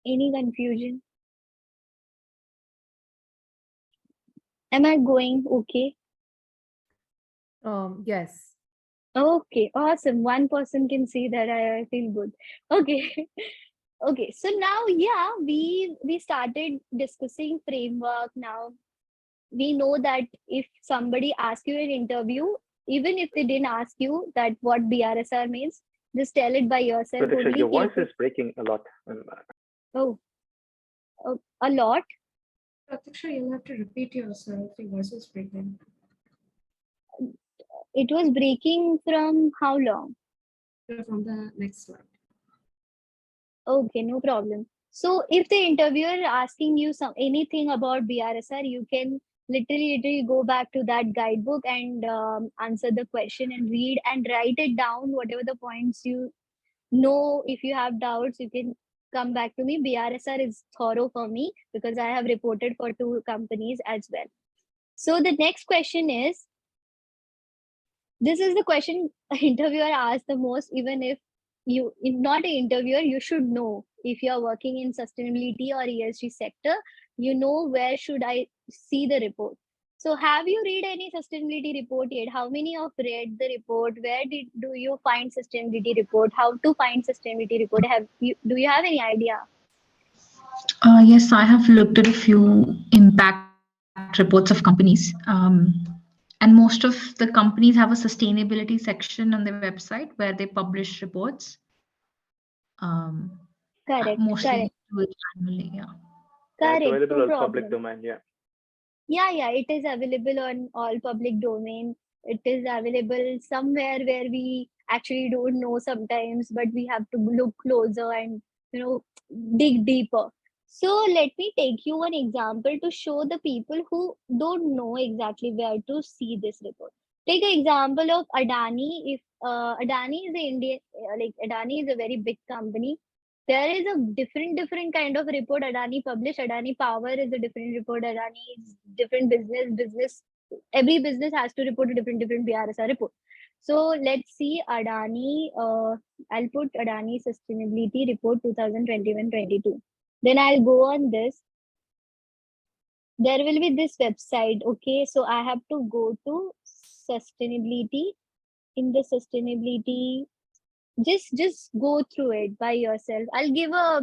Any confusion? Am I going okay? Yes. Okay, awesome. One person can see that. I feel good. Okay. Okay, so now, yeah, we started discussing framework. Now we know that if somebody asks you an interview, even if they didn't ask you that what BRSR means, just tell it by yourself. Pratiksha, Only your voice keep is breaking a lot. Oh, a lot. Pratiksha, you'll have to repeat yourself. Your voice is breaking. It was breaking from how long? From the next slide. Okay, no problem. So if the interviewer asking you anything about BRSR, you can literally go back to that guidebook and answer the question and read and write it down, whatever the points you know. If you have doubts, you can come back to me. BRSR is thorough for me because I have reported for 2 companies as well. So the next question is, this is the question interviewer asks the most. Even if not an interviewer, you should know. If you are working in sustainability or ESG sector, you know where should I see the report. So have you read any sustainability report yet? How many of read the report? Where do you find sustainability report? How to find sustainability report? Do you have any idea? Yes, I have looked at a few impact reports of companies. And most of the companies have a sustainability section on their website where they publish reports. Correct. Mostly correct. annually, yeah. Correct. It's available No on public problem. domain, yeah. Yeah, it is available on all public domain. It is available somewhere where we actually don't know sometimes, but we have to look closer and dig deeper. So let me take you one example to show the people who don't know exactly where to see this report. Take an example of Adani. If Adani is Adani is a very big company, there is a different kind of report Adani publish. Adani Power is a different report. Adani is different business. Every business has to report a different BRSR report. So let's see Adani. I'll put Adani Sustainability Report 2021-22. Then I'll go on this. There will be this website. Okay, so I have to go to sustainability. In the sustainability, just go through it by yourself. I'll give a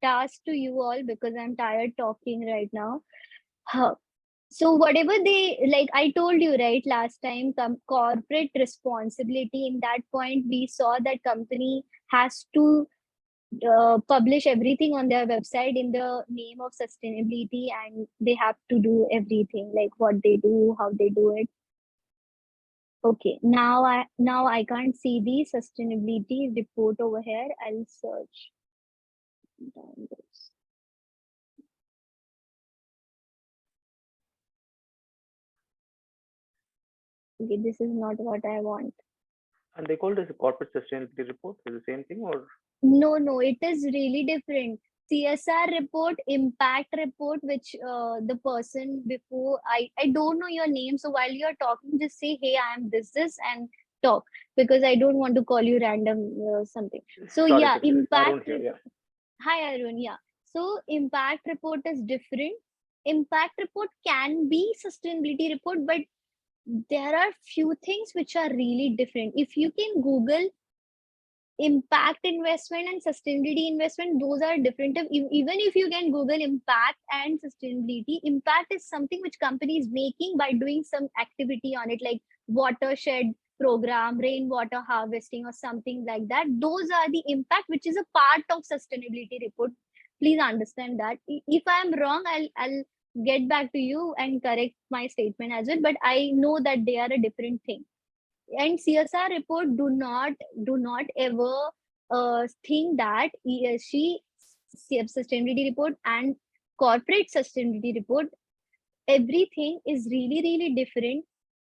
task to you all because I'm tired talking right now. So whatever they like, I told you right last time, corporate responsibility. In that point, we saw that company has to publish everything on their website in the name of sustainability, and they have to do everything like what they do, how they do it. Okay, now I can't see the sustainability report over here. I'll search. Okay, this is not what I want. And they call this a corporate sustainability report. Is the same thing or? No, it is really different. CSR report, impact report, which the person before, I don't know your name. So while you're talking, just say, hey, I am this, and talk, because I don't want to call you random something. So Sorry, yeah, impact. Arun here, yeah. Hi, Arun. Yeah. So impact report is different. Impact report can be sustainability report, but there are few things which are really different. If you can Google impact investment and sustainability investment, those are different. Even if you can Google impact and sustainability, impact is something which company is making by doing some activity on it, like watershed program, rainwater harvesting, or something like that. Those are the impact, which is a part of sustainability report. Please understand that. If I am wrong, I'll get back to you and correct my statement as well. But I know that they are a different thing. And CSR report do not ever think that ESG sustainability report and corporate sustainability report, everything is really, really different,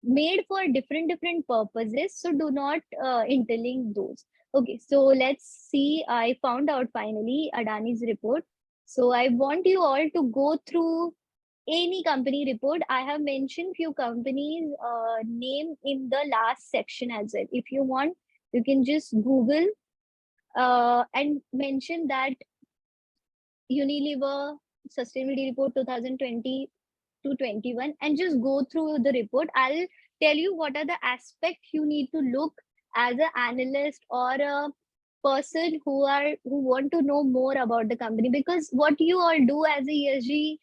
made for different purposes. So do not interlink those. Okay, so let's see. I found out finally Adani's report. So I want you all to go through any company report. I have mentioned few companies name in the last section as well. If you want, you can just Google and mention that Unilever Sustainability Report 2020 to 21 and just go through the report. I'll tell you what are the aspects you need to look as an analyst or a person who want to know more about the company, because what you all do as a ESG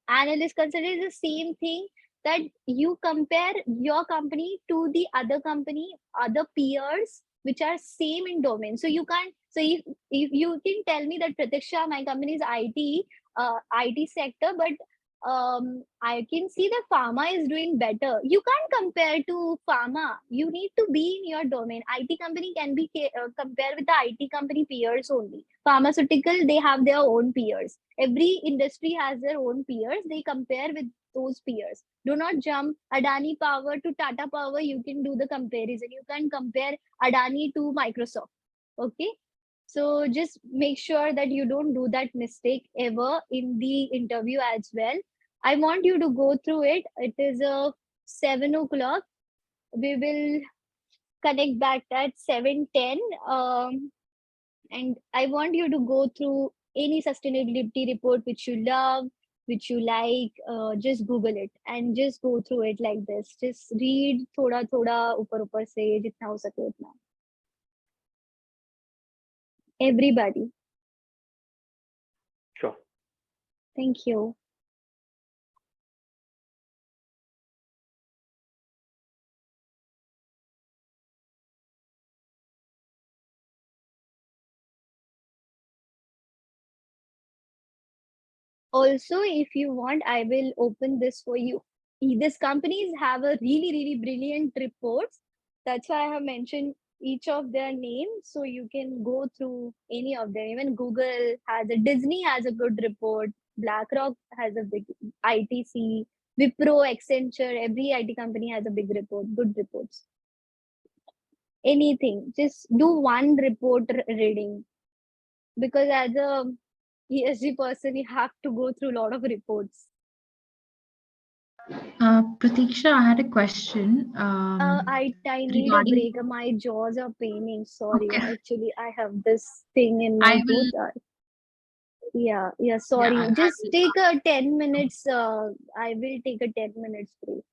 analyst consider is the same thing, that you compare your company to the other company, other peers which are same in domain. So you can't, so if you can tell me that Pratiksha, my company is IT sector, but I can see that pharma is doing better. You can't compare to pharma. You need to be in your domain. IT company can be compared with the IT company peers only. Pharmaceutical, they have their own peers. Every industry has their own peers. They compare with those peers. Do not jump Adani Power to Tata Power. You can do the comparison. You can compare Adani to Microsoft. Okay. So just make sure that you don't do that mistake ever in the interview as well. I want you to go through it. It is 7 o'clock. We will connect back at 7:10. And I want you to go through any sustainability report which you love, which you like. Just Google it and just go through it like this. Just read thoda ऊपर से जितना हो सके उतना. Everybody. Sure. Thank you. Also, if you want, I will open this for you. These companies have a really, really brilliant reports. That's why I have mentioned each of their names, so you can go through any of them. Even Google has a, Disney has a good report, BlackRock has a big, ITC, Wipro, Accenture, every IT company has a big report, good reports. Anything, just do one report reading, because as a ESG person, you have to go through a lot of reports. Pratiksha, I had a question. I need a regarding- break. My jaws are paining. Sorry. Okay. Actually, I have this thing in my I will- tooth. Yeah, sorry. I Just will- take a 10 minutes. I will take a 10 minutes break.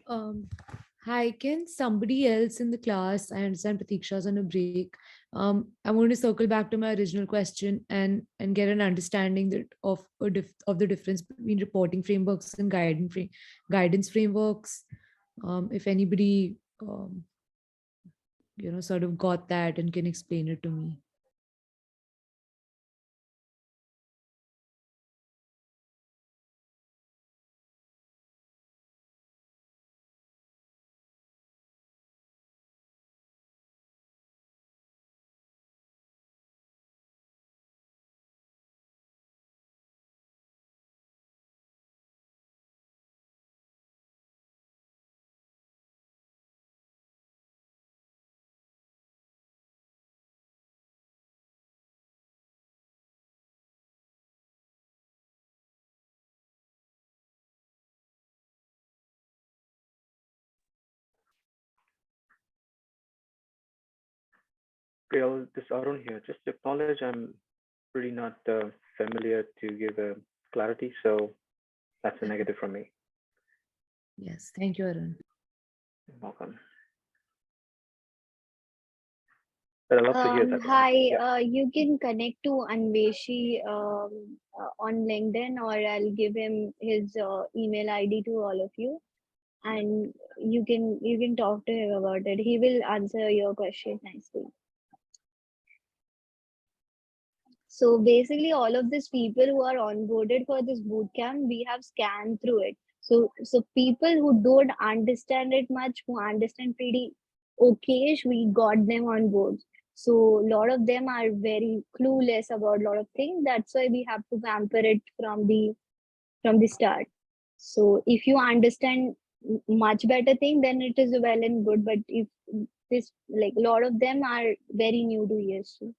Um, Hi, can somebody else in the class? I understand Pratiksha's on a break. I'm going to circle back to my original question and get an understanding that of the difference between reporting frameworks and guidance frameworks. If anybody sort of got that and can explain it to me. Priya, this Arun here. Just to acknowledge, I'm pretty not familiar to give a clarity, so that's a negative from me. Yes, thank you, Arun. You're welcome. But I'd love to hear that. Hi, Yeah. you can connect to Anveshi on LinkedIn, or I'll give him his email ID to all of you, and you can talk to him about it. He will answer your question nicely. So basically, all of these people who are onboarded for this bootcamp, we have scanned through it. So people who don't understand it much, who understand pretty okay, we got them on board. So a lot of them are very clueless about a lot of things. That's why we have to pamper it from the start. So if you understand much better thing, then it is well and good. But if this like a lot of them are very new to ESG.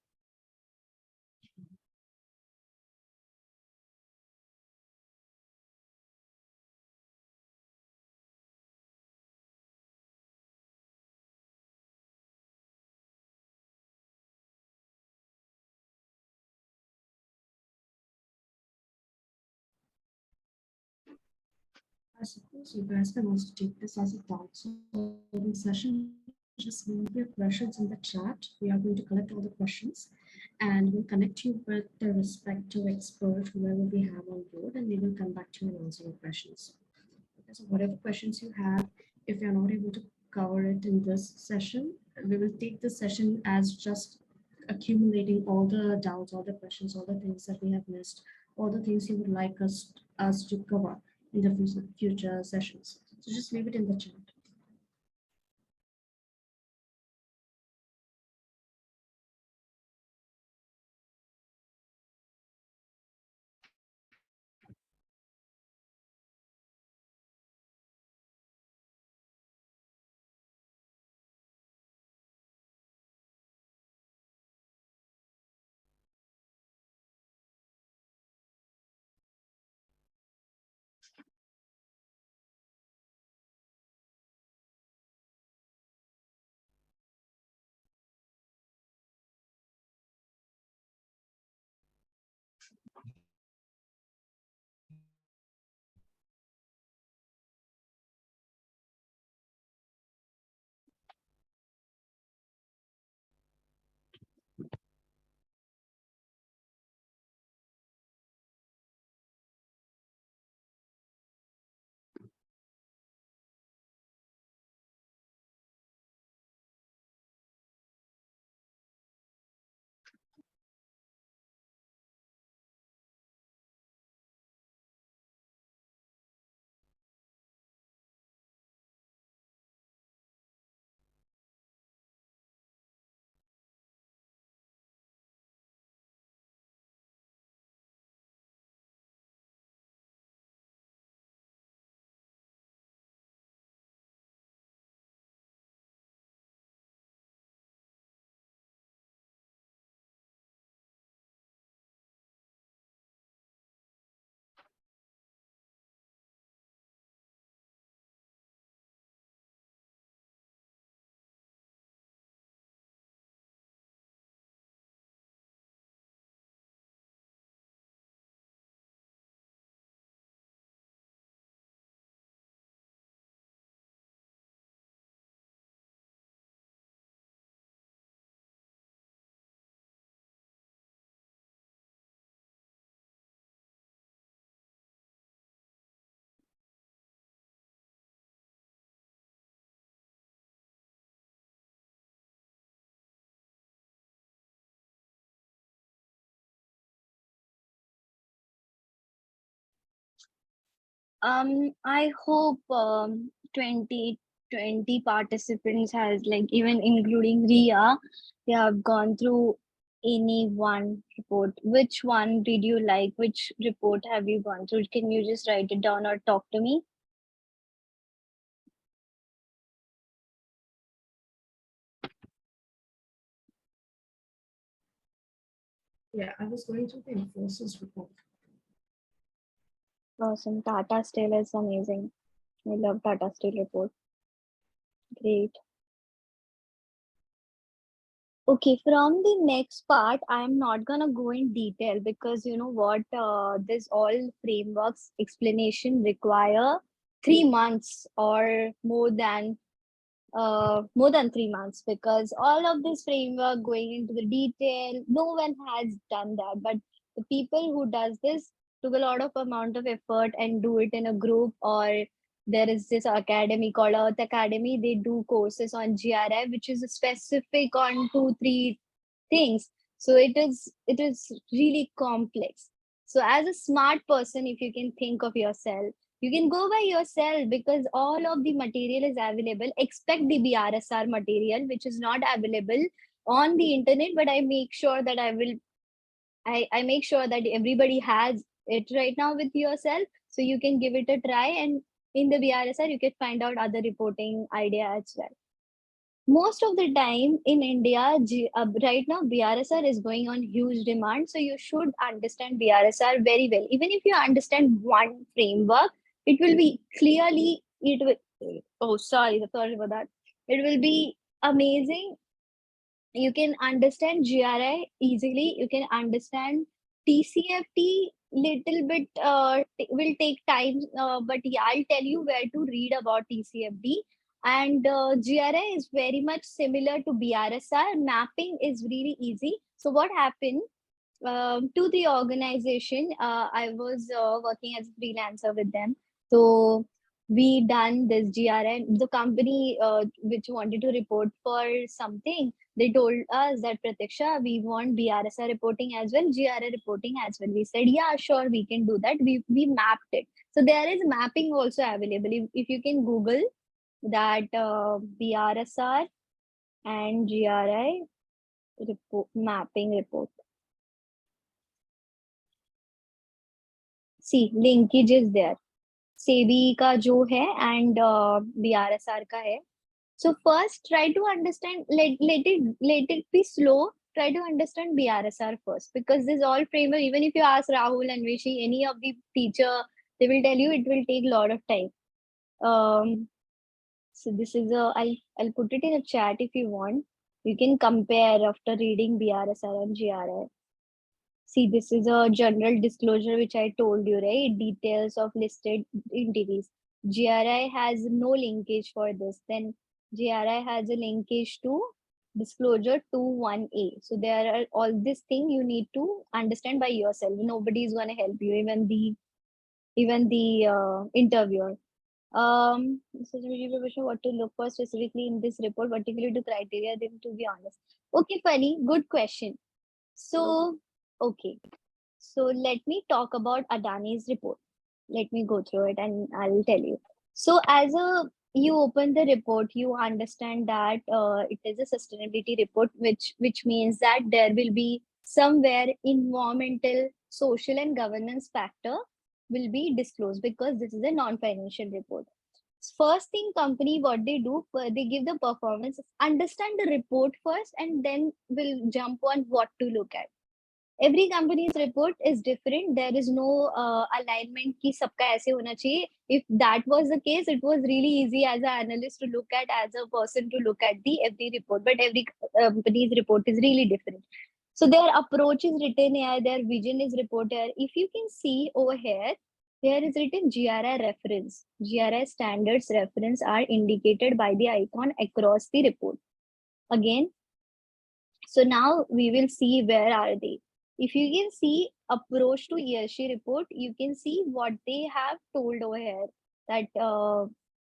I suppose you guys can also take this as a thought solving session. Just leave your questions in the chat. We are going to collect all the questions and we'll connect you with the respective expert, whoever we have on board, and we will come back to you and answer your questions. So whatever questions you have, if you're not able to cover it in this session, we will take this session as just accumulating all the doubts, all the questions, all the things that we have missed, all the things you would like us to cover in the future sessions. So just leave it in the chat. I hope 20 participants has, like, even including Ria, they have gone through any one report. Which one did you like? Which report have you gone through? Can you just write it down or talk to me? Yeah, I was going through the Infosys report. Awesome. Tata Steel is amazing. I love Tata Steel report. Great. Okay, from the next part, I'm not gonna go in detail because you know what, this all frameworks explanation require 3 months or more than 3 months, because all of this framework going into the detail, no one has done that. But the people who does this took a lot of amount of effort and do it in a group, or there is this academy called Earth Academy. They do courses on GRI, which is specific on 2-3 things. So it is really complex. So as a smart person, if you can think of yourself, you can go by yourself because all of the material is available. Expect the BRSR material, which is not available on the internet, but I make sure that I make sure that everybody has it right now with yourself. So you can give it a try, and in the BRSR, you can find out other reporting idea as well. Most of the time in India, right now, BRSR is going on huge demand. So you should understand BRSR very well. Even if you understand one framework, it will be clearly, it will, oh, sorry for that. It will be amazing. You can understand GRI easily. You can understand TCFT little bit, will take time, but yeah, I'll tell you where to read about TCFD. And GRI is very much similar to BRSR. Mapping is really easy. So what happened to the organization? I was working as a freelancer with them. So we done this GRI. The company which wanted to report for something, they told us that Pratiksha, we want BRSR reporting as well, GRI reporting as well. We said, yeah, sure, we can do that. We mapped it. So there is mapping also available. If you can Google that BRSR and GRI report, mapping report. See, linkage is there. SEBI का जो है and BRSR का है. So first, try to understand. Let it be slow. Try to understand BRSR first, because this all framework. Even if you ask Rahul and Rishi, any of the teacher, they will tell you it will take a lot of time. So this is I'll put it in a chat if you want. You can compare after reading BRSR and GRI. See, this is a general disclosure which I told you, right? Details of listed entities. GRI has no linkage for this. Then GRI has a linkage to disclosure 2.1a. So there are all these things you need to understand by yourself. Nobody is going to help you, even the interviewer. What to look for specifically in this report, particularly to criteria, then to be honest. Okay, funny, good question. So, okay. So let me talk about Adani's report. Let me go through it and I'll tell you. So you open the report, you understand that it is a sustainability report, which means that there will be somewhere environmental, social and governance factor will be disclosed, because this is a non-financial report. First thing, company, what they do, they give the performance, understand the report first, and then we'll jump on what to look at. Every company's report is different. There is no alignment ki sabka aise hona chahiye. If that was the case, it was really easy as an analyst to look at, as a person to look at the every report. But every company's report is really different. So their approach is written here, their vision is reported here. If you can see over here, there is written GRI reference. GRI standards reference are indicated by the icon across the report. Again, so now we will see where are they. If you can see approach to ESG report, you can see what they have told over here, that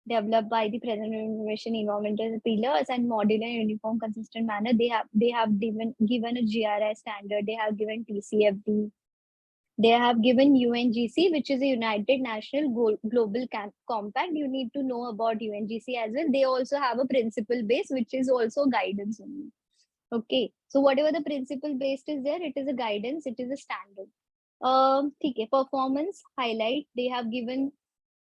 developed by the present information environmental pillars and modular and uniform consistent manner. They have given a GRI standard. They have given TCFD. They have given UNGC, which is a United National Global Compact. You need to know about UNGC as well. They also have a principle base, which is also guidance only. Okay, so whatever the principle based is there, it is a guidance, it is a standard. Okay, performance highlight. They have given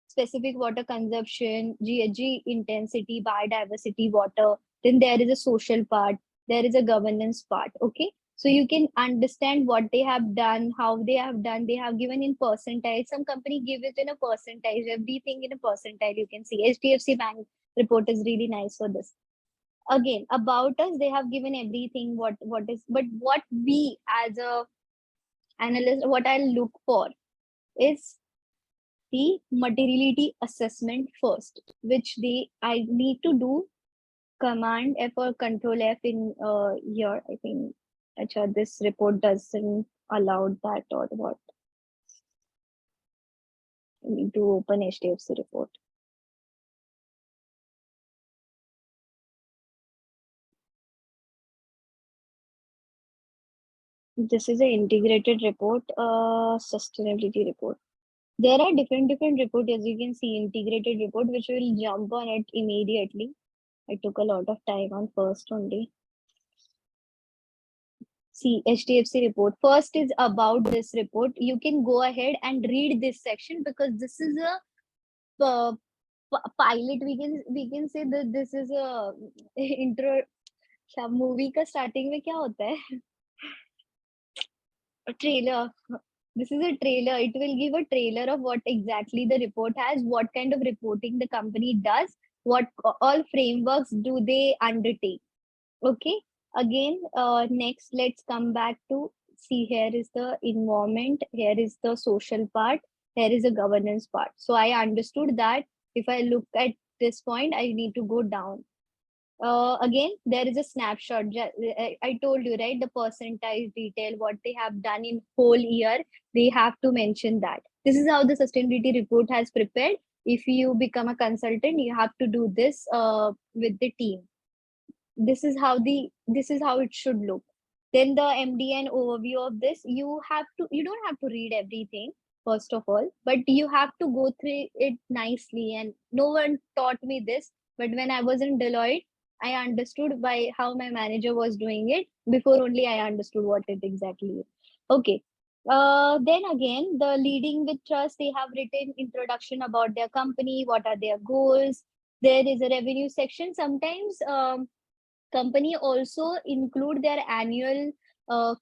specific water consumption, GHG intensity, biodiversity, water. Then there is a social part, there is a governance part. Okay, so you can understand what they have done, how they have done. They have given in percentile. Some company give it in a percentage, everything in a percentile. You can see HDFC Bank report is really nice for this. Again, about us, they have given everything. What is, but what we as a analyst, what I'll look for is the materiality assessment first, which I need to do Command F or Control F in here. I think this report doesn't allow that or what. I need to open HDFC report. This is an integrated report, sustainability report. There are different reports, as you can see, integrated report, which will jump on it immediately. I took a lot of time on first only. See, HDFC report. First is about this report. You can go ahead and read this section because this is a pilot. We can say that this is a intro. Movie का starting में क्या होता है? A trailer. This is a trailer. It will give a trailer of what exactly the report has, what kind of reporting the company does, what all frameworks do they undertake. Okay. Again, next, let's come back to see, here is the environment, here is the social part, here is the governance part. So I understood that if I look at this point, I need to go down. Again, there is a snapshot. I told you, right? The percentage detail, what they have done in whole year, they have to mention that. This is how the sustainability report has prepared. If you become a consultant, you have to do this with the team. This is how it should look. Then the MDN overview of this, you don't have to read everything first of all, but you have to go through it nicely. And no one taught me this, but when I was in Deloitte, I understood by how my manager was doing it. Before only I understood what it exactly is. Okay. Then again, the leading with trust, they have written introduction about their company, what are their goals. There is a revenue section. Sometimes company also include their annual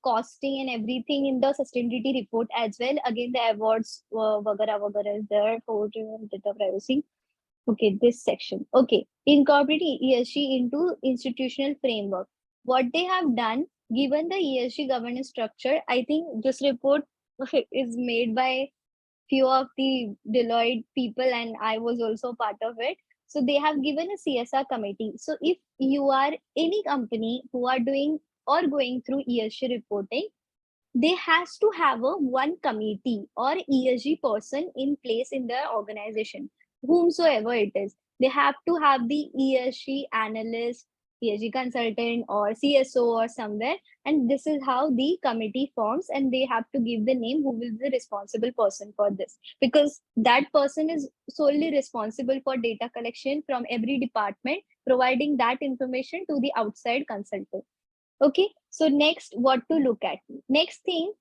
costing and everything in the sustainability report as well. Again, the awards, vagara is there for data privacy. Okay, this section. Okay, incorporating ESG into institutional framework. What they have done, given the ESG governance structure, I think this report is made by few of the Deloitte people, and I was also part of it. So they have given a CSR committee. So if you are any company who are doing or going through ESG reporting, they has to have a one committee or ESG person in place in their organization, whomsoever it is. They have to have the ESG analyst, ESG consultant, or CSO or somewhere. And this is how the committee forms, and they have to give the name who will be the responsible person for this, because that person is solely responsible for data collection from every department, providing that information to the outside consultant. Okay, so next, what to look at? Next thing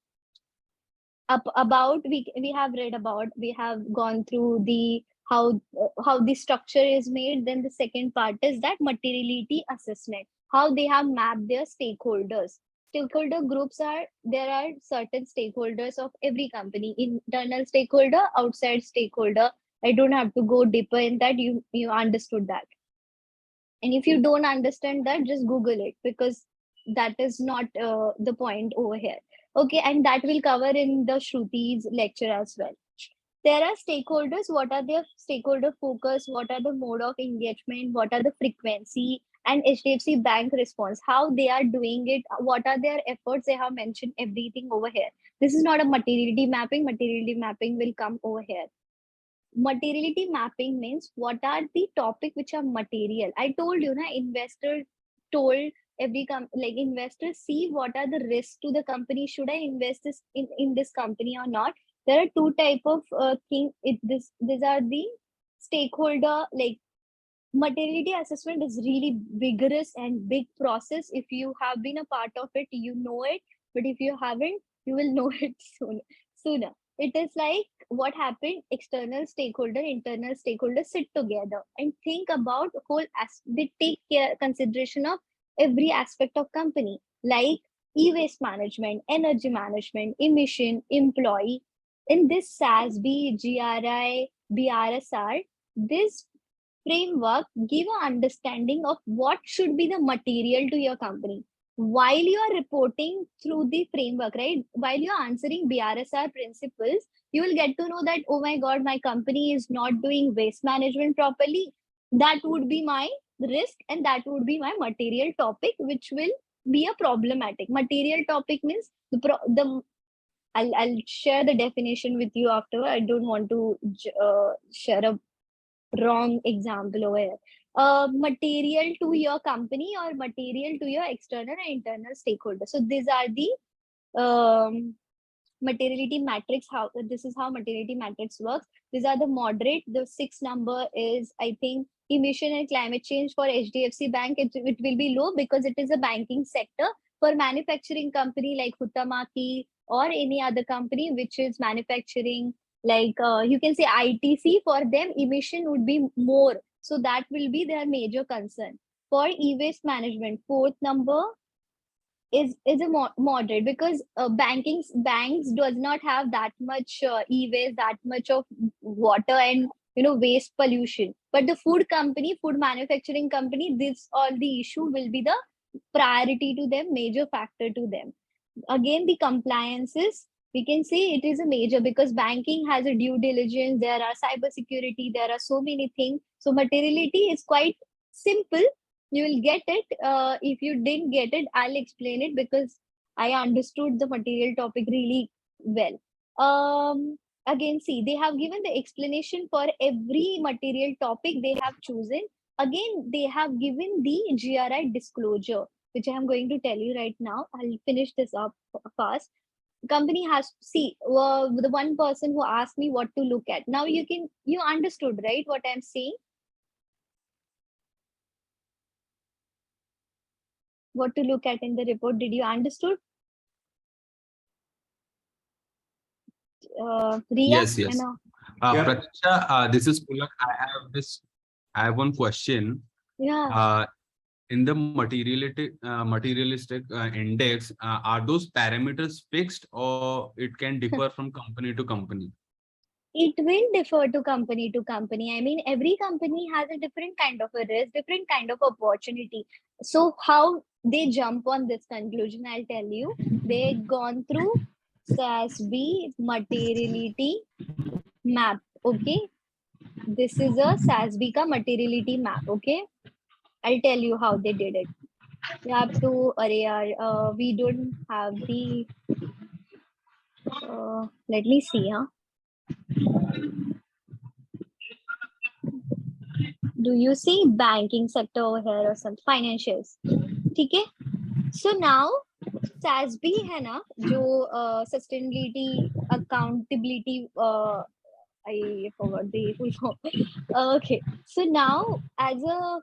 about we have read about, we have gone through the how the structure is made. Then the second part is that materiality assessment, how they have mapped their stakeholders. Stakeholder groups are, there are certain stakeholders of every company, internal stakeholder, outside stakeholder. I don't have to go deeper in that. You understood that. And if you don't understand that, just Google it, because that is not the point over here. Okay, and that will cover in the Shruti's lecture as well. There are stakeholders. What are their stakeholder focus? What are the mode of engagement? What are the frequency? And HDFC Bank response, how they are doing it? What are their efforts? They have mentioned everything over here. This is not a materiality mapping. Materiality mapping will come over here. Materiality mapping means what are the topic which are material. I told you, investor told like investors see what are the risks to the company. Should I invest this in this company or not? There are two type of thing. These are the stakeholder, like materiality assessment is really vigorous and big process. If you have been a part of it, you know it. But if you haven't, you will know it sooner. It is like what happened, external stakeholder, internal stakeholder sit together and think about whole they take care consideration of every aspect of company, like e-waste management, energy management, emission, employee. In this SASB, GRI, BRSR, this framework give an understanding of what should be the material to your company while you are reporting through the framework, right? While you're answering BRSR principles, you will get to know that, oh my God, my company is not doing waste management properly. That would be my risk and that would be my material topic, which will be a problematic. Material topic means I'll share the definition with you after. I don't want to share a wrong example over here. Material to your company or material to your external and internal stakeholders. So these are the materiality matrix. How this is how materiality matrix works. These are the moderate. The 6th number is, I think, emission and climate change for HDFC Bank. It will be low because it is a banking sector. For manufacturing company like Huhtamaki or any other company which is manufacturing, like you can say ITC, for them emission would be more. So that will be their major concern. For e-waste management, 4th number is a moderate, because banks does not have that much e-waste, that much of water and waste pollution. But the food manufacturing company, this all the issue will be the priority to them, major factor to them. Again, the compliances, we can say it is a major, because banking has a due diligence, there are cyber security, there are so many things. So materiality is quite simple. You will get it. If you didn't get it, I'll explain it because I understood the material topic really well. Again, see, they have given the explanation for every material topic they have chosen. Again, they have given the GRI disclosure, which I am going to tell you right now. I'll finish this up fast. Company has, see, the one person who asked me what to look at. Now you understood, right, what I'm saying? What to look at in the report? Did you understood? Riya? Yes. Yeah. Pratiksha, this is Pulak. I have one question. Yeah. In the materialistic index, are those parameters fixed or it can differ from company to company? It will differ to company. I mean, every company has a different kind of a risk, different kind of opportunity. So how they jump on this conclusion, I'll tell you. They gone through SASB materiality map. Okay. This is a SASB ka materiality map. Okay. I'll tell you how they did it. You have to, we don't have the, let me see, huh? Do you see banking sector over here or some financials? Okay. So now SASB है ना, जो sustainability, accountability, I forgot the full form. Okay. So now as a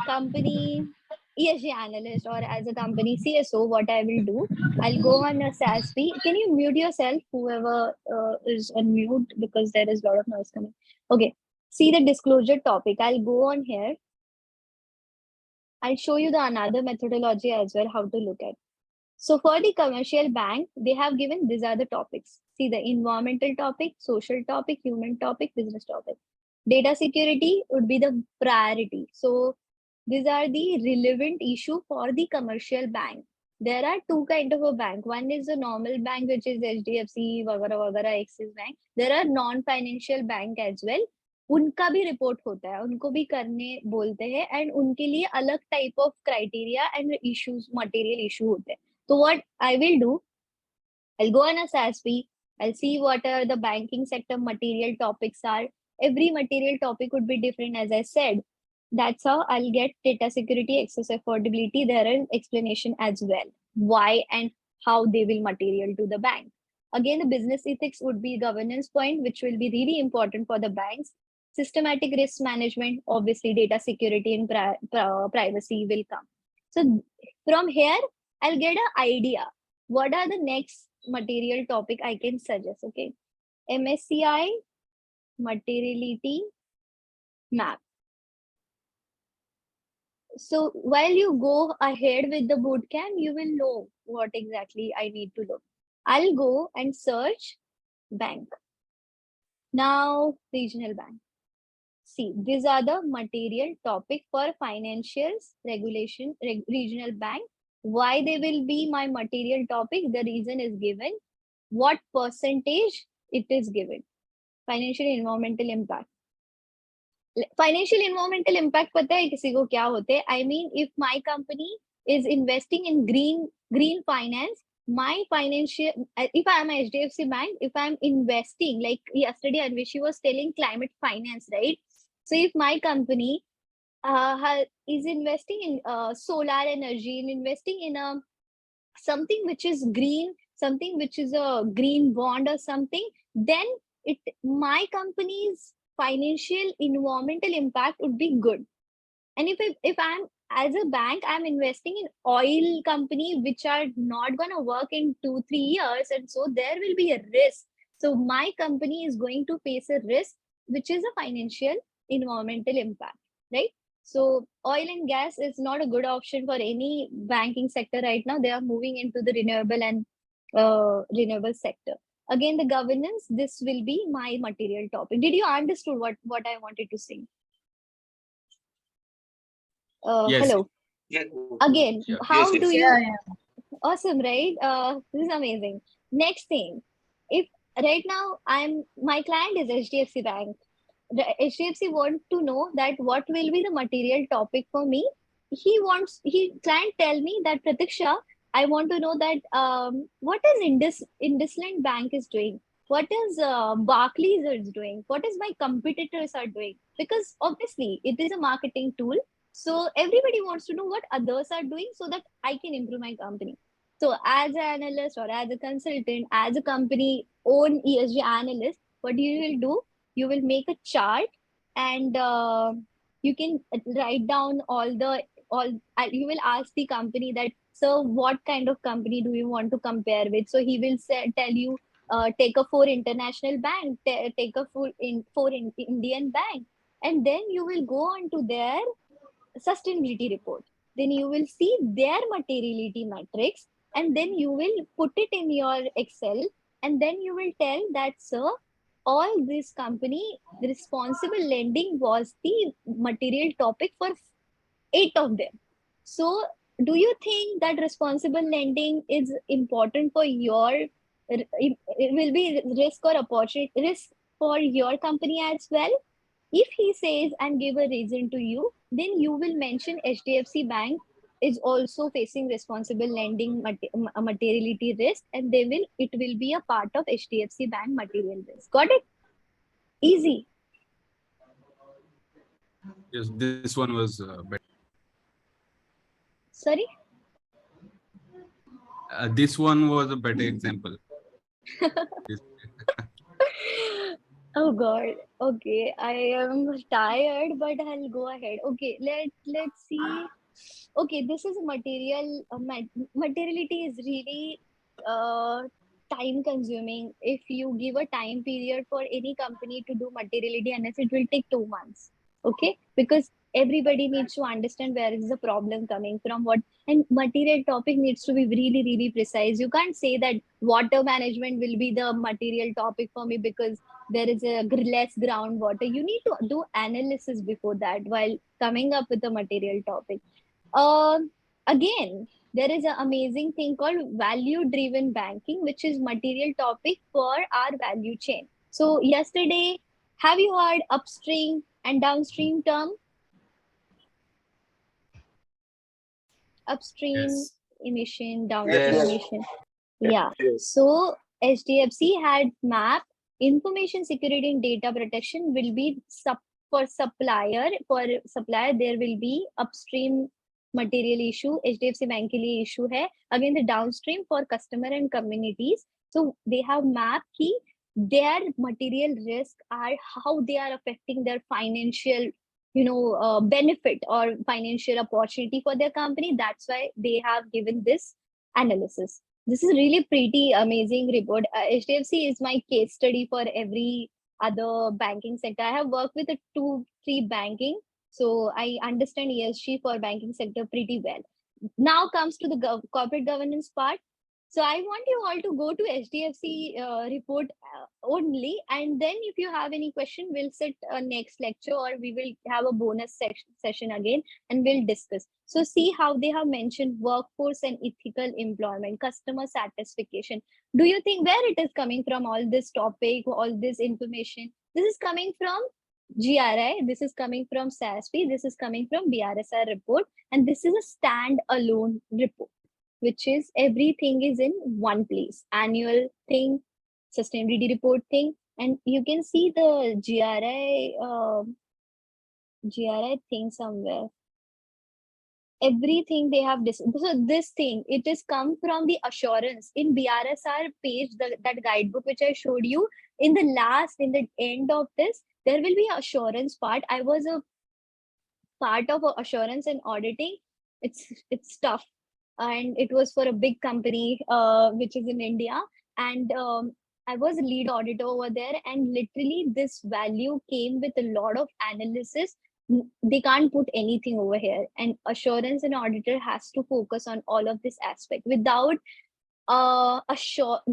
company ESG analyst or as a company CSO, what I will do, I'll go on a SASB. Can you mute yourself, whoever is on mute, because there is a lot of noise coming. Okay. See the disclosure topic. I'll go on here. I'll show you the another methodology as well, how to look at. So for the commercial bank, they have given, these are the topics. See the environmental topic, social topic, human topic, business topic. Data security would be the priority. So these are the relevant issue for the commercial bank. There are two kind of a bank. One is a normal bank, which is HDFC, वगैरह, Axis Bank. There are non-financial bank as well. उनका भी report होता है, उनको भी करने बोलते हैं, एंड उनके लिए अलग type of criteria and issues, material issue होते हैं. So what I will do, I'll go on a SASB, I'll see what are the banking sector material topics are. Every material topic would be different, as I said. That's how I'll get data security, access affordability. There is explanation as well. Why and how they will material to the bank. Again, the business ethics would be governance point, which will be really important for the banks. Systematic risk management, obviously data security and privacy will come. So from here, I'll get an idea. What are the next material topic I can suggest? Okay. MSCI materiality map. So while you go ahead with the bootcamp, you will know what exactly I need to look. I'll go and search bank. Now, regional bank. See, these are the material topic for financials, regulation, regional bank. Why they will be my material topic? The reason is given. What percentage it is given? Financial environmental impact. Financial environmental impact पता है किसी को क्या होते हैं? I mean, if my company is investing in green finance, my financial, if I am a HDFC bank, if I'm investing, like yesterday Anvishi was telling climate finance, right? So if my company is investing in solar energy and investing in something which is green, something which is a green bond or something, then my company's financial environmental impact would be good. And if I'm as a bank, I'm investing in oil company which are not going to work in 2-3 years, and so there will be a risk. So my company is going to face a risk, which is a financial environmental impact, right? So oil and gas is not a good option for any banking sector right now. They are moving into the renewable and renewable sector. Again, the governance, this will be my material topic. Did you understood what I wanted to say? Yes. Hello. Yes. Again, Yeah. how Yes, do yes. you? Awesome, right? This is amazing. Next thing, if right now my client is HDFC Bank. The HDFC want to know that what will be the material topic for me. Client tell me that Pratiksha, I want to know that what is IndusInd Bank is doing, what is Barclays is doing, what is my competitors are doing, because obviously it is a marketing tool. So everybody wants to know what others are doing so that I can improve my company. So as an analyst or as a consultant, as a company own ESG analyst, what you will do? You will make a chart and you can write down you will ask the company that, so what kind of company do you want to compare with? So he will tell you, take a 4 international bank, take a 4 Indian bank, and then you will go on to their sustainability report. Then you will see their materiality matrix, and then you will put it in your Excel, and then you will tell that, sir, all this company, the responsible lending was the material topic for 8 of them. So do you think that responsible lending is important for it will be risk or opportunity, risk for your company as well? If he says and give a reason to you, then you will mention HDFC Bank is also facing responsible lending materiality risk, and it will be a part of HDFC Bank material risk. Got it? Easy. Yes, this one was better. Sorry? This one was a better example. Oh God. Okay, I am tired, but I'll go ahead. Okay, let's see. Okay, this is materiality is really time consuming. If you give a time period for any company to do materiality analysis, it will take 2 months. Okay, because everybody needs to understand where is the problem coming from, and material topic needs to be really, really precise. You can't say that water management will be the material topic for me because there is a less groundwater. You need to do analysis before that while coming up with a material topic. Again, there is an amazing thing called value driven banking, which is material topic for our value chain. So yesterday, have you heard upstream and downstream term? Upstream Yes. emission, downstream Yes. emission. Yeah. Yes. So HDFC had mapped information security and data protection will be for supplier, there will be upstream material issue, HDFC Bank के लिए issue है. Again, the downstream for customer and communities. So they have mapped ki their material risk are how they are affecting their financial, benefit or financial opportunity for their company. That's why they have given this analysis. This is really pretty amazing report. HDFC is my case study for every other banking sector. I have worked with 2-3 banking, so I understand ESG for banking sector pretty well. Now comes to the corporate governance part. So I want you all to go to HDFC report only, and then if you have any question, we'll sit next lecture, or we will have a bonus session again, and we'll discuss. So see how they have mentioned workforce and ethical employment, customer satisfaction. Do you think where it is coming from, all this topic, all this information? This is coming from GRI, this is coming from SASP, this is coming from BRSR report, and this is a stand-alone report, which is everything is in one place. Annual thing, sustainability report thing, and you can see the GRI thing somewhere. Everything they have so this thing, it is come from the assurance in BRSR page, that guidebook which I showed you. In the end of this, there will be assurance part. I was a part of assurance and auditing. It's tough, and it was for a big company which is in India, and I was a lead auditor over there, and literally this value came with a lot of analysis. They can't put anything over here, and assurance and auditor has to focus on all of this aspect. Without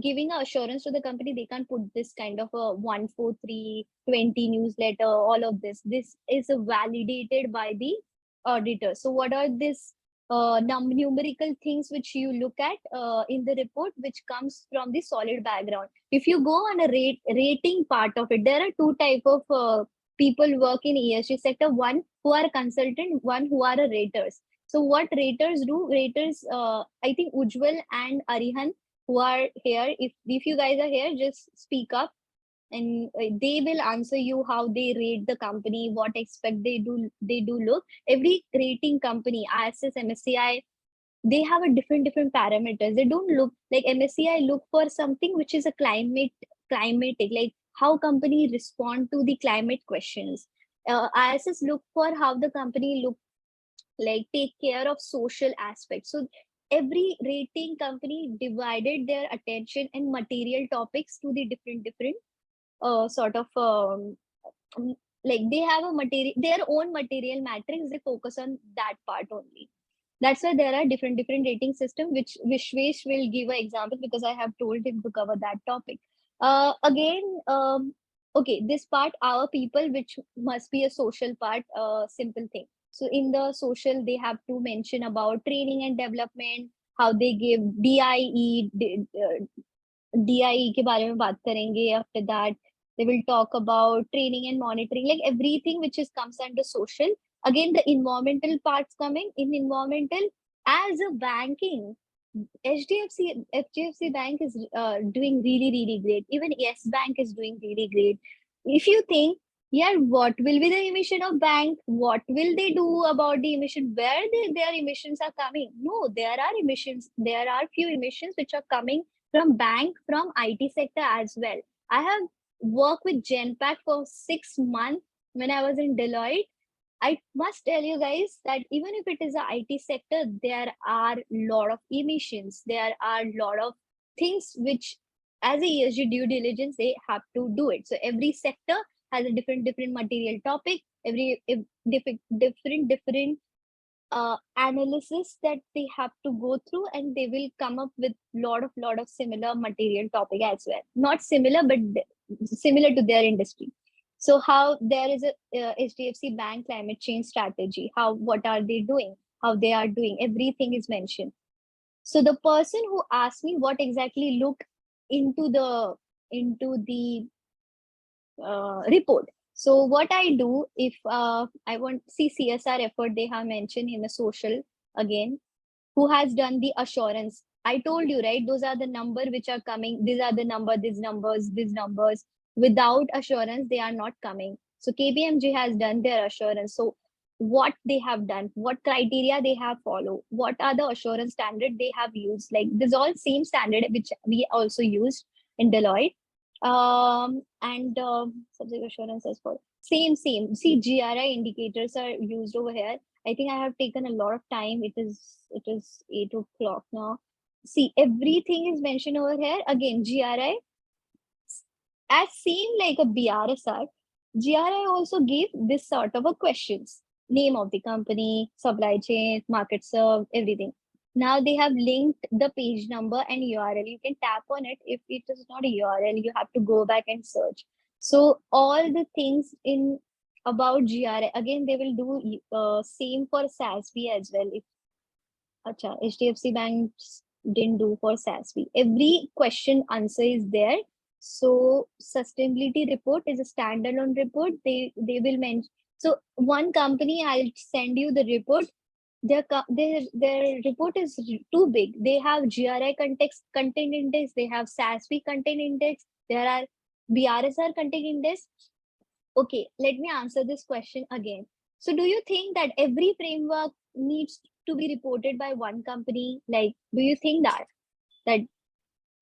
giving assurance to the company, they can't put this kind of a 14320 newsletter, all of this. This is validated by the auditor. So what are these numerical things which you look at in the report, which comes from the solid background? If you go on a rating part of it, there are 2 type of people work in ESG sector. One who are consultant, one who are raters. So what raters do? Raters, I think Ujjwal and Arihan, who are here, if you guys are here, just speak up, and they will answer you how they rate the company, what expect they do look. Every rating company, ISS, MSCI, they have a different parameters. They don't look like MSCI look for something which is a climatic, like how company respond to the climate questions. ISS look for how the company look, like take care of social aspects. So every rating company divided their attention and material topics to the different sort of like they have their own material matrix. They focus on that part only. That's why there are different rating system, which Vishwesh will give an example, because I have told him to cover that topic. Again, okay, this part, our people, which must be a social part, simple thing. So in the social, they have to mention about training and development, how they give DIE के बारे में बात करेंगे. After that, they will talk about training and monitoring, like everything which comes under social. Again, the environmental parts coming in environmental. As a banking, HDFC Bank is doing really great. Even Yes Bank is doing really great. If you think, yeah, what will be the emission of bank? What will they do about the emission? Where their emissions are coming? No, there are emissions. There are few emissions which are coming from bank, from IT sector as well. I have worked with Genpact for 6 months when I was in Deloitte. I must tell you guys that even if it is a IT sector, there are a lot of emissions. There are a lot of things which, as a ESG due diligence, they have to do it. So every sector has a different material topic, every different analysis that they have to go through, and they will come up with lot of similar material topic as well. Not similar, but similar to their industry. So how there is a HDFC Bank climate change strategy, what are they doing, how they are doing, everything is mentioned. So the person who asked me what exactly look into the report. So what I do, if I want see CSR effort, they have mentioned in the social again, who has done the assurance. I told you, right? Those are the number which are coming. These are the number, these numbers. Without assurance, they are not coming. So KPMG has done their assurance. So what they have done, what criteria they have followed, what are the assurance standard they have used. Like this all same standard which we also used in Deloitte. Subject assurance as well. Same. See, GRI indicators are used over here. I think I have taken a lot of time. It is 8 o'clock now. See, everything is mentioned over here. Again, GRI, as same like a BRSR, GRI also gave this sort of a questions. Name of the company, supply chain, market served, everything. Now they have linked the page number and URL. You can tap on it. If it is not a URL, you have to go back and search. So all the things in about GRI, again, they will do same for SASB as well. If HDFC Bank didn't do for SASB. Every question answer is there. So sustainability report is a standalone report. They will mention. So one company, I'll send you the report. Their report is too big. They have GRI content index. They have SASB content index. There are BRSR content index. Okay, let me answer this question again. So do you think that every framework needs to be reported by one company? Like, do you think that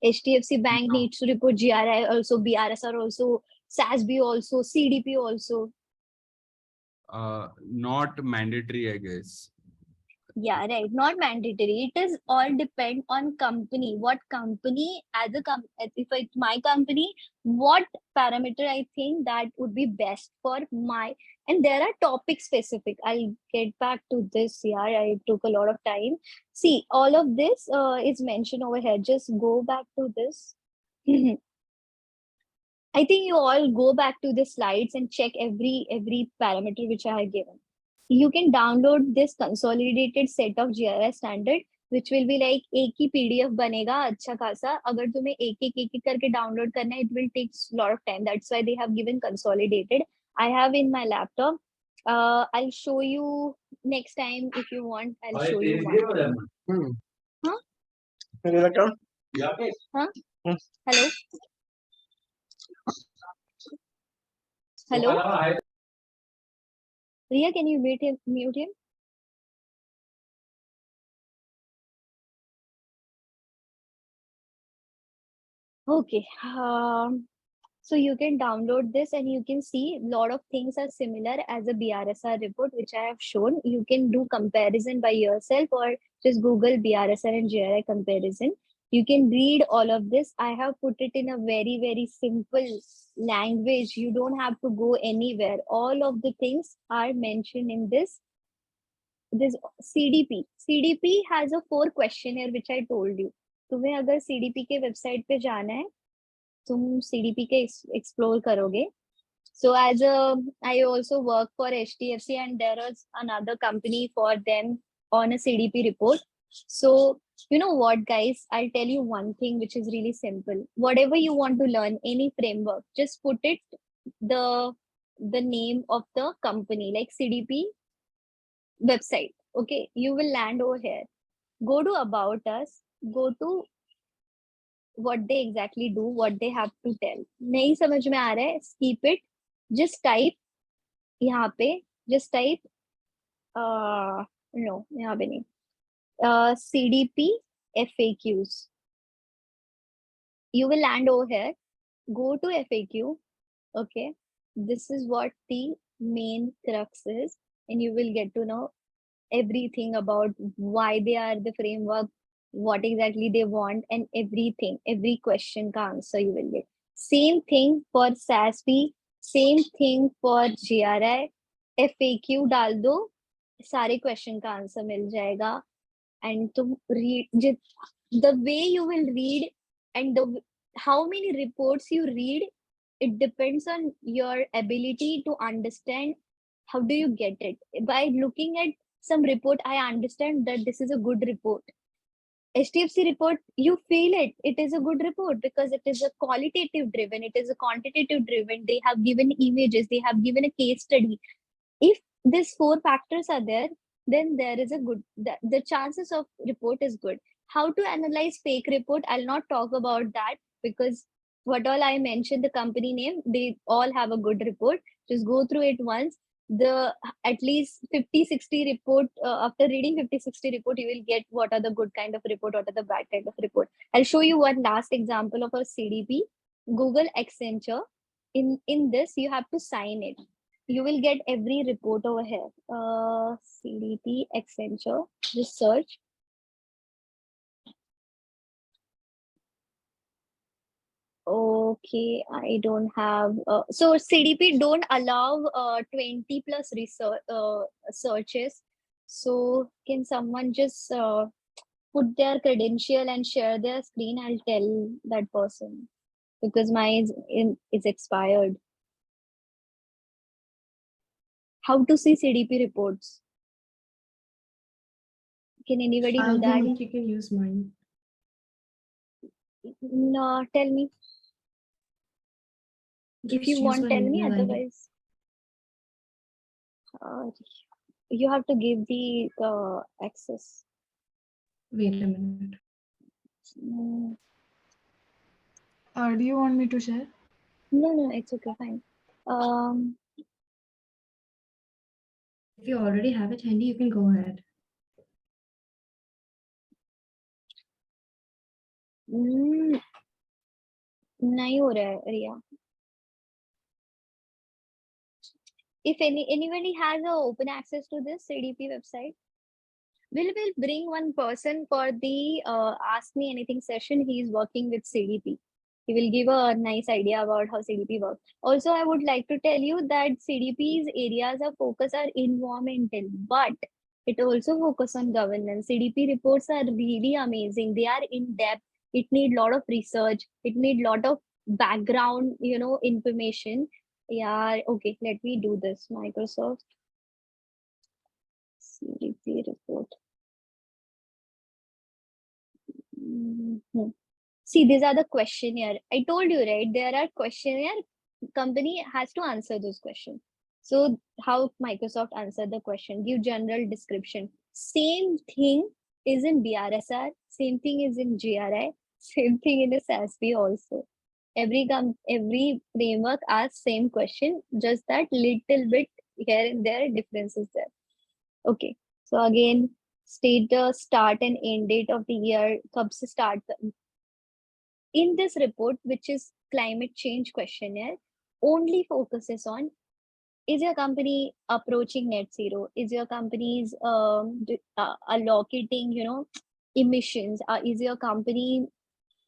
HDFC Bank needs to report GRI also, BRSR also, SASB also, CDP also? Not mandatory, I guess. Yeah, right. Not mandatory. It is all depend on company. What company if it's my company, what parameter I think that would be best for my, and there are topic specific. I'll get back to this. Yeah, I took a lot of time. See, all of this is mentioned over here. Just go back to this. I think you all go back to the slides and check every parameter which I have given. You can download this consolidated set of GRI standard, which will be like एक ही PDF बनेगा अच्छा खासा. अगर तुम्हें एक करके download करना है, it will take a lot of time. That's why they have given consolidated. I have in my laptop. I'll show you next time if you want. I'll show you one. Huh? Huh? Hello. Hello. Riya, can you mute him? Okay. So you can download this and you can see a lot of things are similar as a BRSR report, which I have shown. You can do comparison by yourself or just Google BRSR and GRI comparison. You can read all of this. I have put it in a very, very simple language. You don't have to go anywhere. All of the things are mentioned in this CDP. CDP has a 4 questionnaire which I told you. तुम्हें अगर CDP के website पे जाना है, तुम CDP के explore करोगे. So as I also work for HDFC and there is another company for them on a CDP report. So you know what, guys, I'll tell you one thing which is really simple. Whatever you want to learn, any framework, just put it the name of the company, like CDP website. Okay, you will land over here. Go to About Us. Go to what they exactly do, what they have to tell. नहीं समझ में आ रहा है, skip it. Just type यहाँ पे. Just type no यहाँ पे नहीं. CDP FAQs. You will land over here. Go to FAQ. Okay, this is what the main crux is, and you will get to know everything about why they are the framework, what exactly they want, and everything. Every question ka answer you will get. Same thing for SASB. Same thing for GRI. FAQ डाल दो, सारे question का answer मिल जाएगा. And to read, the way you will read and how many reports you read, it depends on your ability to understand. How do you get it? By looking at some report, I understand that this is a good report. HDFC report, you feel it. It is a good report because it is a qualitative driven. It is a quantitative driven. They have given images. They have given a case study. If these 4 factors are there, then there is a good, the chances of report is good. How to analyze fake report? I'll not talk about that because what all I mentioned, the company name, they all have a good report. Just go through it once. The at least 50-60 report, after reading 50-60 report, you will get what are the good kind of report, what are the bad kind of report. I'll show you one last example of a CDP. Google Accenture. In this, you have to sign it. You will get every report over here. CDP Accenture. Just search. Okay, I don't have. So CDP don't allow 20 plus research searches. So can someone just put their credential and share their screen? I'll tell that person because mine is expired. How to see CDP reports? Can anybody do that? You can use mine. No, tell me. If Just you use want, my tell me. email ID. Otherwise, you have to give the access. Wait a minute. Mm, Do you want me to share? No, it's okay, fine. If you already have it handy, you can go ahead. नहीं हो रहा है, रिया. If anybody has a open access to this CDP website, we'll bring one person for the Ask Me Anything session. He is working with CDP. He will give a nice idea about how CDP works. Also, I would like to tell you that CDP's areas of focus are environmental, but it also focuses on governance. CDP reports are really amazing. They are in depth. It need lot of research. It need lot of background, information. Yeah, okay, let me do this. Microsoft CDP report. See, these are the questionnaire. I told you, right? There are questionnaire. Company has to answer those questions. So how Microsoft answered the question? Give general description. Same thing is in BRSR. Same thing is in GRI. Same thing in the SASB also. Every framework asks same question, just that little bit here and there differences there. Okay. So again, state the start and end date of the year. Kab se start. In this report, which is climate change questionnaire, only focuses on, is your company approaching net zero? Is your company's allocating, emissions? Is your company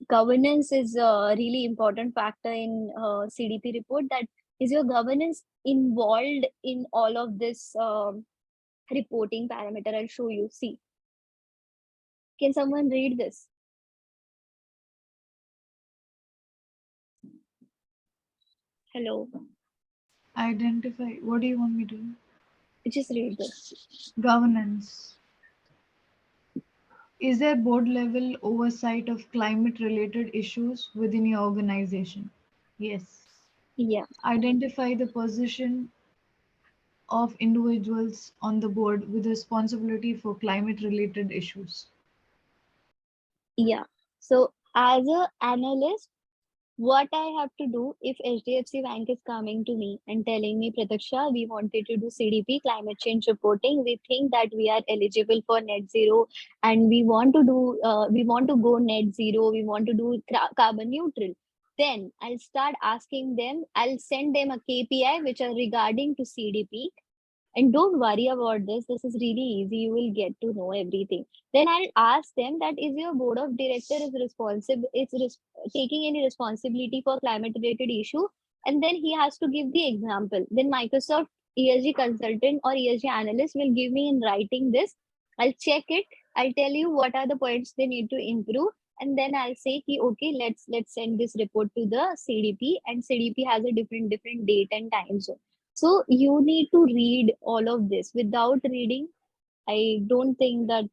governance is a really important factor in CDP report? That is your governance involved in all of this reporting parameter? I'll show you. See, can someone read this? Hello. Identify. What do you want me to do? Just read this. Governance. Is there board level oversight of climate related issues within your organization? Yes. Yeah. Identify the position of individuals on the board with responsibility for climate related issues. Yeah. So as an analyst, what I have to do if HDFC Bank is coming to me and telling me, Prataksha, we wanted to do CDP climate change reporting. We think that we are eligible for net zero and we want to do, we want to go net zero. We want to do carbon neutral. Then I'll start asking them, I'll send them a KPI which are regarding to CDP. And don't worry about this. This is really easy. You will get to know everything. Then I'll ask them that is your board of director is responsible, taking any responsibility for climate related issue? And then he has to give the example. Then Microsoft ESG consultant or ESG analyst will give me in writing this. I'll check it. I'll tell you what are the points they need to improve. And then I'll say, okay, let's send this report to the CDP, and CDP has a different date and time zone. So you need to read all of this. Without reading, I don't think that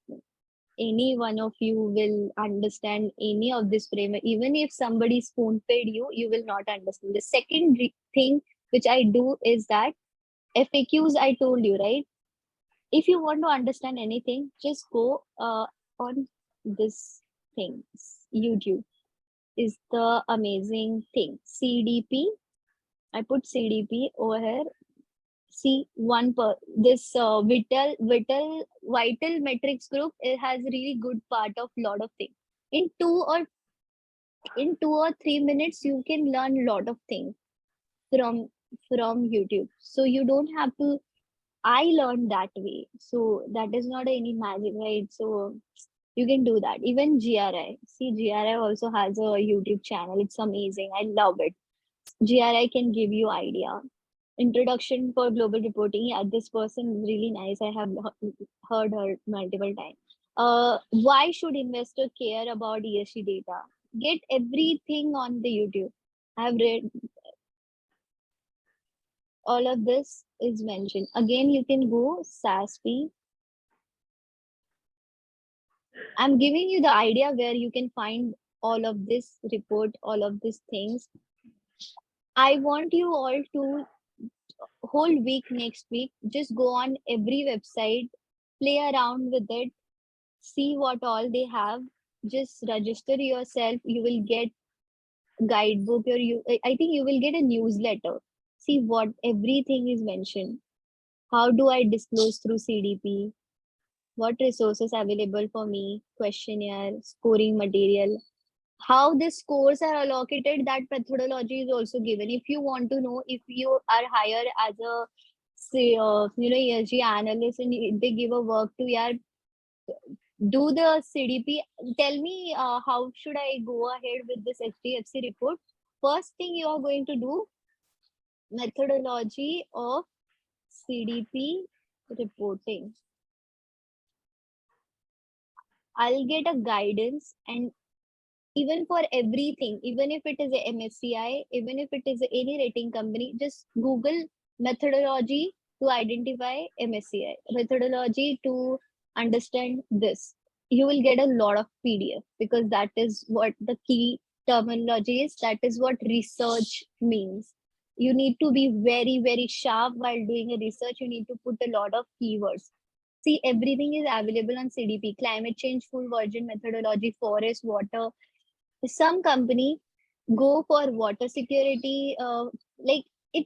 any one of you will understand any of this framework. Even if somebody spoon-fed you, you will not understand. The second thing which I do is that FAQs, I told you, right? If you want to understand anything, just go on this thing, YouTube. is the amazing thing. CDP. I put CDP over here. See, this Vital Metrics group, it has really good part of lot of things. In 2 or 3 minutes, you can learn lot of things from YouTube. So you don't have to. I learned that way. So that is not any magic, right? So you can do that. Even GRI. See, GRI also has a YouTube channel. It's amazing. I love it. GRI can give you idea. Introduction for global reporting. Yeah, this person is really nice. I have heard her multiple times. Why should investor care about ESG data? Get everything on the YouTube. I have read all of this is mentioned. Again, you can go SASP. I'm giving you the idea where you can find all of this report, all of these things. I want you all to whole week next week, just go on every website, play around with it, see what all they have, just register yourself. You will get guidebook, or I think you will get a newsletter. See what everything is mentioned. How do I disclose through CDP? What resources available for me? Questionnaire, scoring material. How the scores are allocated, that methodology is also given. If you want to know, if you are hired as a ESG analyst and they give a work to do the CDP, tell me how should I go ahead with this HDFC report. First thing you are going to do, methodology of CDP reporting. I'll get a guidance, and even for everything, even if it is a MSCI, even if it is any rating company, just Google methodology to identify MSCI, methodology to understand this. You will get a lot of PDF, because that is what the key terminology is. That is what research means. You need to be very, very sharp while doing a research. You need to put a lot of keywords. See, everything is available on CDP, climate change, full virgin methodology, forest, water. Some company go for water security, like it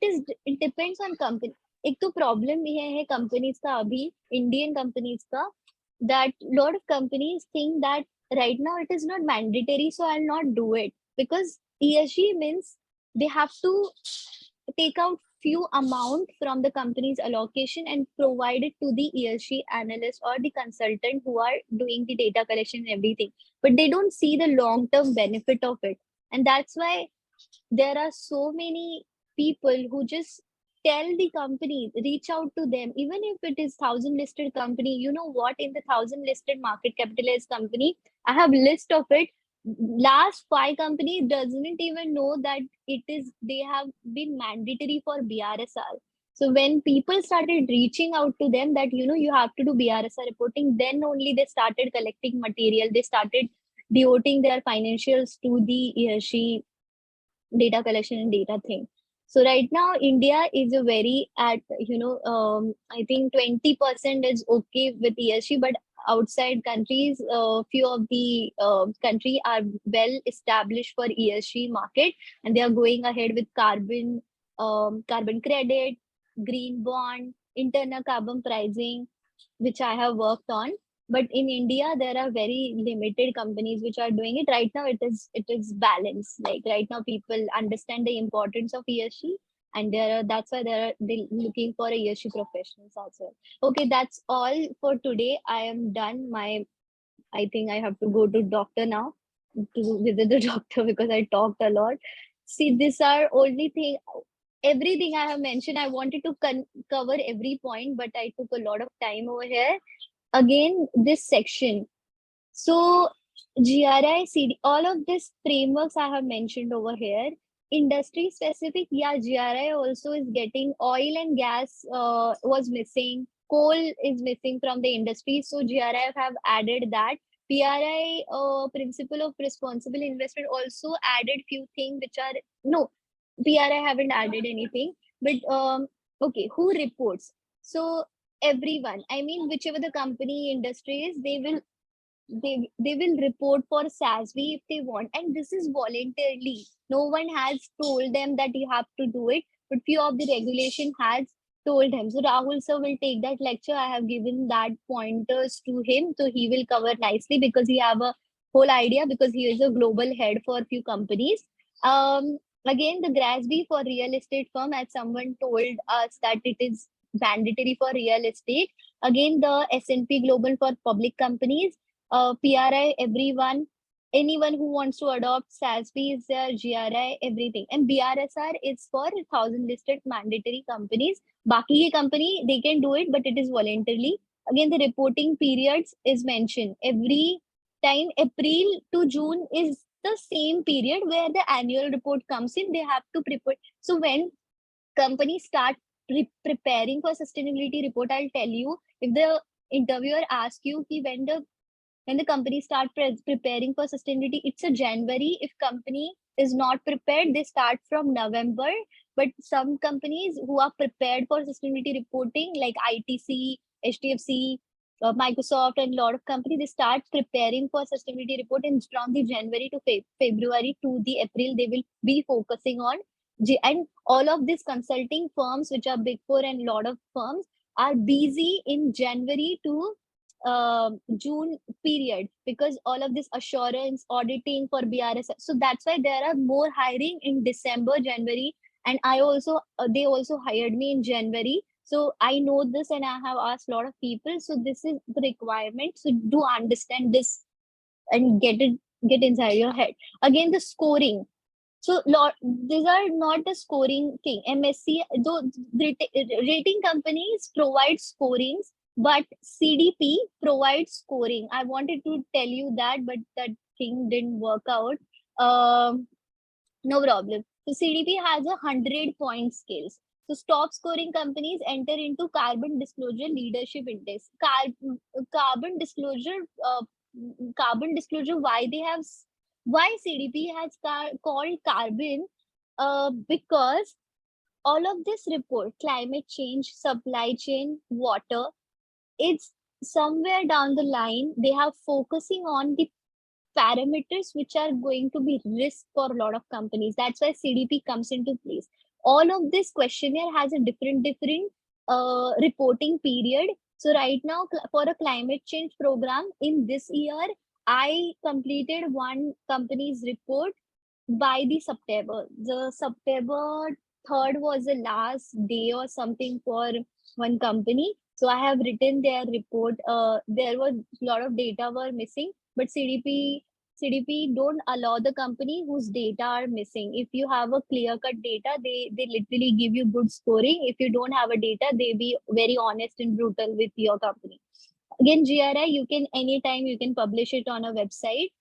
depends on company. एक तो problem ये है companies का अभी, Indian companies का, that lot of companies think that right now it is not mandatory, so I'll not do it, because ESG means they have to take out few amount from the company's allocation and provide it to the ESG analyst or the consultant who are doing the data collection and everything. But they don't see the long-term benefit of it. And that's why there are so many people who just tell the company, reach out to them, even if it is 1,000 listed company. You know what, in the 1,000 listed market capitalized company, I have list of it. Last 5 companies doesn't even know that they have been mandatory for BRSR. So when people started reaching out to them that, you have to do BRSR reporting, then only they started collecting material. They started devoting their financials to the ESG data collection and data thing. So right now, India is a very I think 20% is okay with ESG, but outside countries, few of the country are well established for ESG market, and they are going ahead with carbon credit, green bond, internal carbon pricing, which I have worked on. But in India, there are very limited companies which are doing it. Right now, it is balanced. Like right now, people understand the importance of ESG, and that's why they're looking for a ESG professionals as well. Okay, that's all for today. I am done. I think I have to go to doctor now to visit the doctor because I talked a lot. See, these are only thing. Everything I have mentioned, I wanted to cover every point, but I took a lot of time over here. Again, this section. So GRI, CD, all of these frameworks I have mentioned over here. Industry specific, yeah, GRI also is getting. Oil and gas was missing. Coal is missing from the industry. So GRI have added that. PRI, principle of responsible investment, also added few things which are, no, PRI haven't added anything. But okay, who reports? So everyone, I mean, whichever the company industry is, they will they will report for SASB if they want, and this is voluntarily. No one has told them that you have to do it, but few of the regulation has told him. So Rahul sir will take that lecture. I have given that pointers to him, so he will cover nicely because he have a whole idea, because he is a global head for a few companies. Again, the GRASB for real estate firm, as someone told us that it is mandatory for real estate. Again, the S&P Global for public companies, PRI, everyone, anyone who wants to adopt SASB is there, GRI, everything. And BRSR is for 1,000 listed mandatory companies. Baki company, they can do it, but it is voluntarily. Again, the reporting periods is mentioned. Every time, April to June is the same period where the annual report comes in. They have to prepare. So when companies start preparing for sustainability report, I'll tell you, if the interviewer asks you when the company start preparing for sustainability, it's a January. If company is not prepared, they start from November. But some companies who are prepared for sustainability reporting, like ITC, HDFC, Microsoft, and a lot of companies, they start preparing for sustainability report in from the January to February to the April. They will be focusing on and all of these consulting firms, which are big four and a lot of firms, are busy in January to June period, because all of this assurance auditing for BRS. So that's why there are more hiring in December, January, and I also they also hired me in January. So I know this, and I have asked a lot of people. So this is the requirement. So do understand this and get inside your head. Again, the scoring. So these are not the scoring thing. MSC, though rating companies provide scorings, but CDP provides scoring. I wanted to tell you that, but that thing didn't work out. No problem. So CDP has 100-point scales. So top scoring companies enter into Carbon Disclosure Leadership Index. Carbon disclosure, why CDP has called carbon? Because all of this report, climate change, supply chain, water, it's somewhere down the line, they are focusing on the parameters which are going to be risk for a lot of companies. That's why CDP comes into place. All of this questionnaire has a different reporting period. So right now, for a climate change program in this year, I completed one company's report by the September. The September 3rd was the last day or something for one company. So I have written their report. There was a lot of data were missing, but CDP don't allow the company whose data are missing. If you have a clear-cut data, they literally give you good scoring. If you don't have a data, they be very honest and brutal with your company. Again, GRI, you can anytime you can publish it on a website.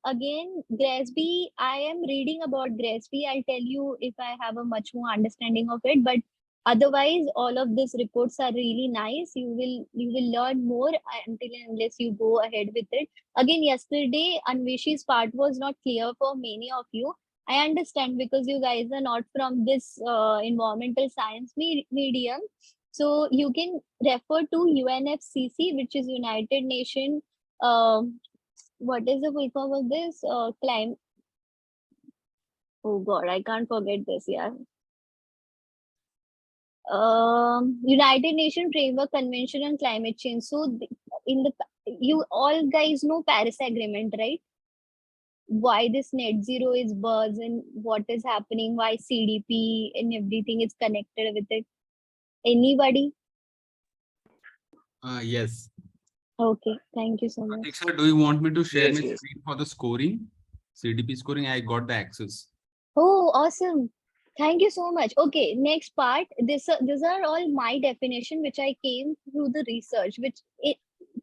Again, GRASB, I am reading about GRASB. I'll tell you if I have a much more understanding of it. But otherwise, all of these reports are really nice. You will learn more until and unless you go ahead with it. Again, yesterday, Anvishi's part was not clear for many of you. I understand because you guys are not from this environmental science medium. So you can refer to UNFCCC, which is United Nations. What is the full form of this? Climate. Oh God, I can't forget this. Yeah. United Nations Framework Convention on Climate Change. So you all guys know Paris Agreement, right? Why this net zero is buzz and what is happening, why CDP and everything is connected with it. Anybody? Yes. Okay, thank you so much. Sir, do you want me to share Yes, my yes. screen for the scoring? CDP scoring, I got the access. Oh, awesome. Thank you so much. Okay, next part. These are all my definition which I came through the research, which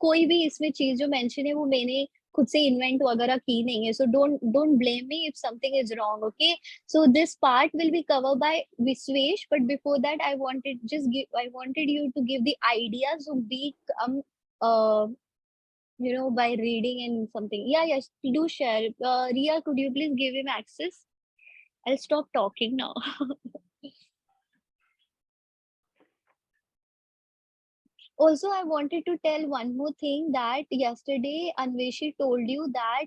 कोई भी इसमें चीज जो mention है वो मैंने खुद से invent वगैरह की नहीं है. So don't blame me if something is wrong. Okay. So this part will be covered by Viswesh, but before that I wanted you to give the ideas so we by reading and something. Yes, do share. Ria, could you please give him access? I'll stop talking now. Also, I wanted to tell one more thing that yesterday Anveshi told you that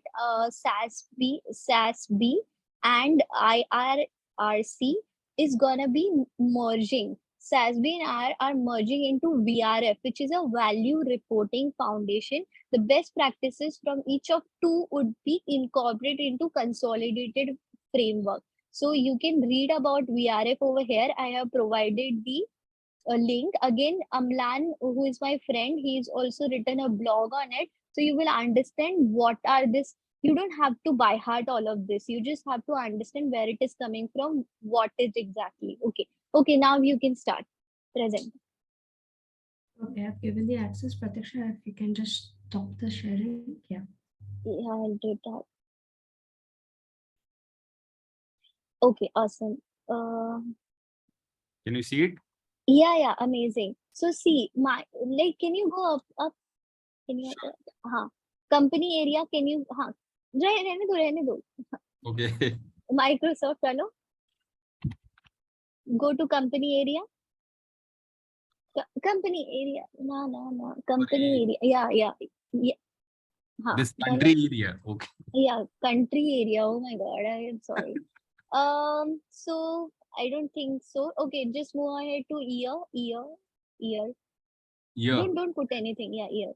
SASB and IRRC is gonna be merging. SASB and IR are merging into VRF, which is a Value Reporting Foundation. The best practices from each of two would be incorporated into consolidated framework. So you can read about VRF over here. I have provided the a link. Again, Amlan, who is my friend, he's also written a blog on it. So you will understand what are this. You don't have to by heart all of this. You just have to understand where it is coming from, what is exactly. Okay. Okay, now you can start. Present. Okay, I've given the access. Pratiksha, if you can just stop the sharing. Yeah. Yeah, I'll do that. Okay, awesome. Can you see it? Yeah, amazing. So see, can you go up? Can you, company area, can you, रहने दो. Okay. Microsoft, hello. Go to company area. Company area. No. Company area. Yeah. This चलो. country area. Okay. Yeah, country area. Oh my God, I am sorry. So I don't think so. Okay, just move ahead to year. Yeah. Don't put anything. Yeah, year.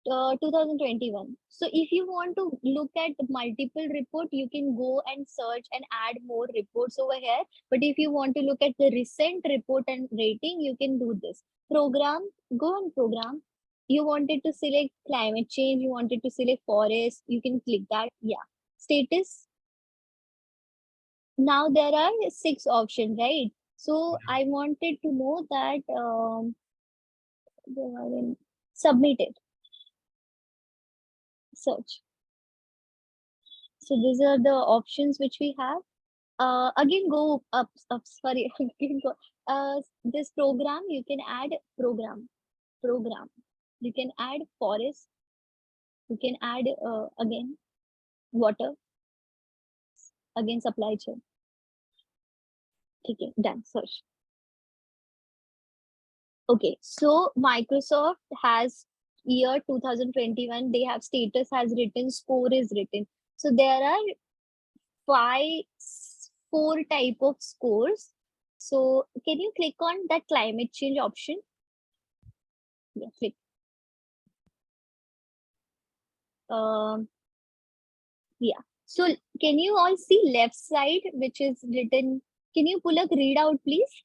2021. So if you want to look at multiple report, you can go and search and add more reports over here. But if you want to look at the recent report and rating, you can do this. Program, go on program. You wanted to select climate change, you wanted to select forest, you can click that. Yeah. Status. Now there are 6 options, right? So I wanted to know that submit it. Search. So these are the options which we have. Again, go up. Sorry, again go. This program, you can add program. You can add forest. You can add again water. Again supply chain. Okay, done. Search. Okay, so Microsoft has year 2021. They have status has written, score is written. So there are 4 type of scores. So can you click on that climate change option? Yeah, click. Yeah. So can you all see left side, which is written? Can you pull a readout, please?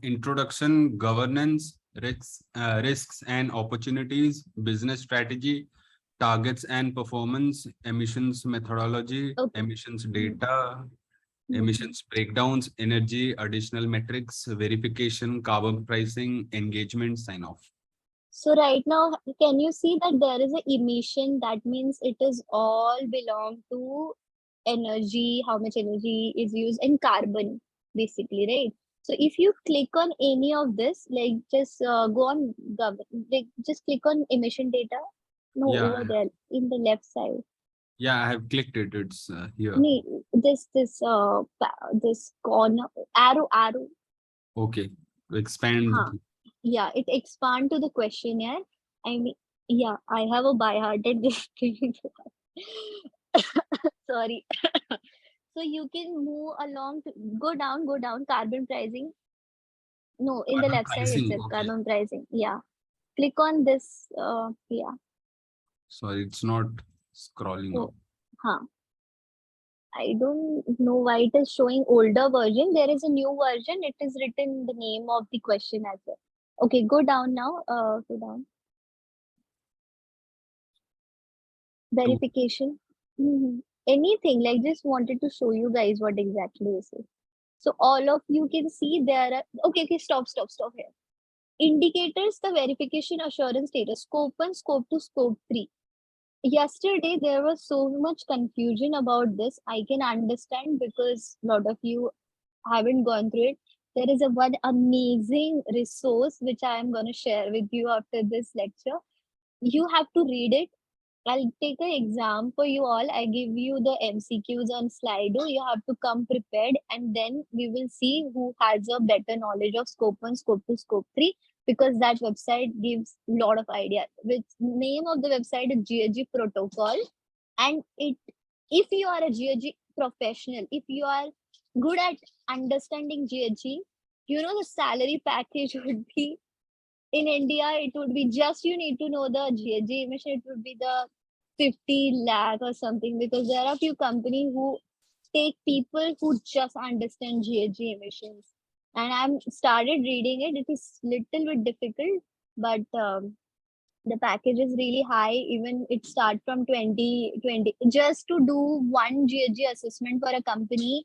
Introduction, governance, risks and opportunities, business strategy, targets and performance, emissions methodology, Okay. emissions data, emissions breakdowns, energy, additional metrics, verification, carbon pricing, engagement, sign off. So right now, can you see that there is an emission? That means it is all belong to energy, how much energy is used, and carbon, basically, right? So if you click on any of this, like just go on, like just click on emission data. No, Yeah. over there in the left side. Yeah, I have clicked it. It's here. This corner arrow. Okay. Expand. Yeah, it expand to the questionnaire. I mean, yeah, I have a by-hearted sorry. So you can move along, go down, carbon pricing. No, in the Carbon left side pricing, itself, okay. carbon pricing. Yeah. Click on this. Yeah. Sorry, it's not scrolling up. I don't know why it is showing older version. There is a new version. It is written the name of the question as well. Okay, go down now. Go down. Verification. Anything, like just wanted to show you guys what exactly this is. So all of you can see there are, okay, stop here. Indicators, the verification assurance status, scope 1, scope 2, scope 3. Yesterday, there was so much confusion about this. I can understand because a lot of you haven't gone through it. There is one amazing resource which I am going to share with you after this lecture. You have to read it. I'll take an exam for you all. I give you the MCQs on Slido. You have to come prepared, and then we will see who has a better knowledge of scope 1, scope 2, scope 3. because that website gives a lot of ideas. Which name of the website is GHG Protocol, and if you are a GHG professional, if you are good at understanding GHG, you know the salary package would be in India. It would be just you need to know the GHG emission. It would be the 50 lakh or something, because there are few companies who take people who just understand GHG emissions. And I'm started reading it. It is little bit difficult, but the package is really high. Even it starts from 2020. Just to do one GHG assessment for a company,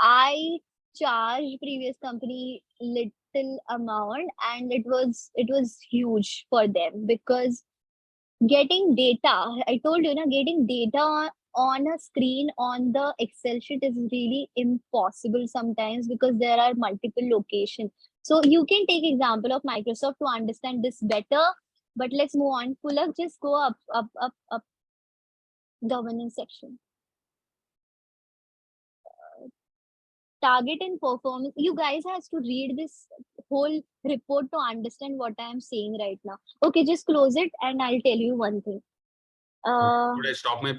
I charged previous company little amount, and it was huge for them, because getting data, I told you, getting data on a screen on the Excel sheet is really impossible sometimes, because there are multiple locations. So you can take example of Microsoft to understand this better. But let's move on. Pulak, just go up. Governance section. Target and performance. You guys has to read this whole report to understand what I am saying right now. Okay, just close it and I'll tell you one thing. Could I stop my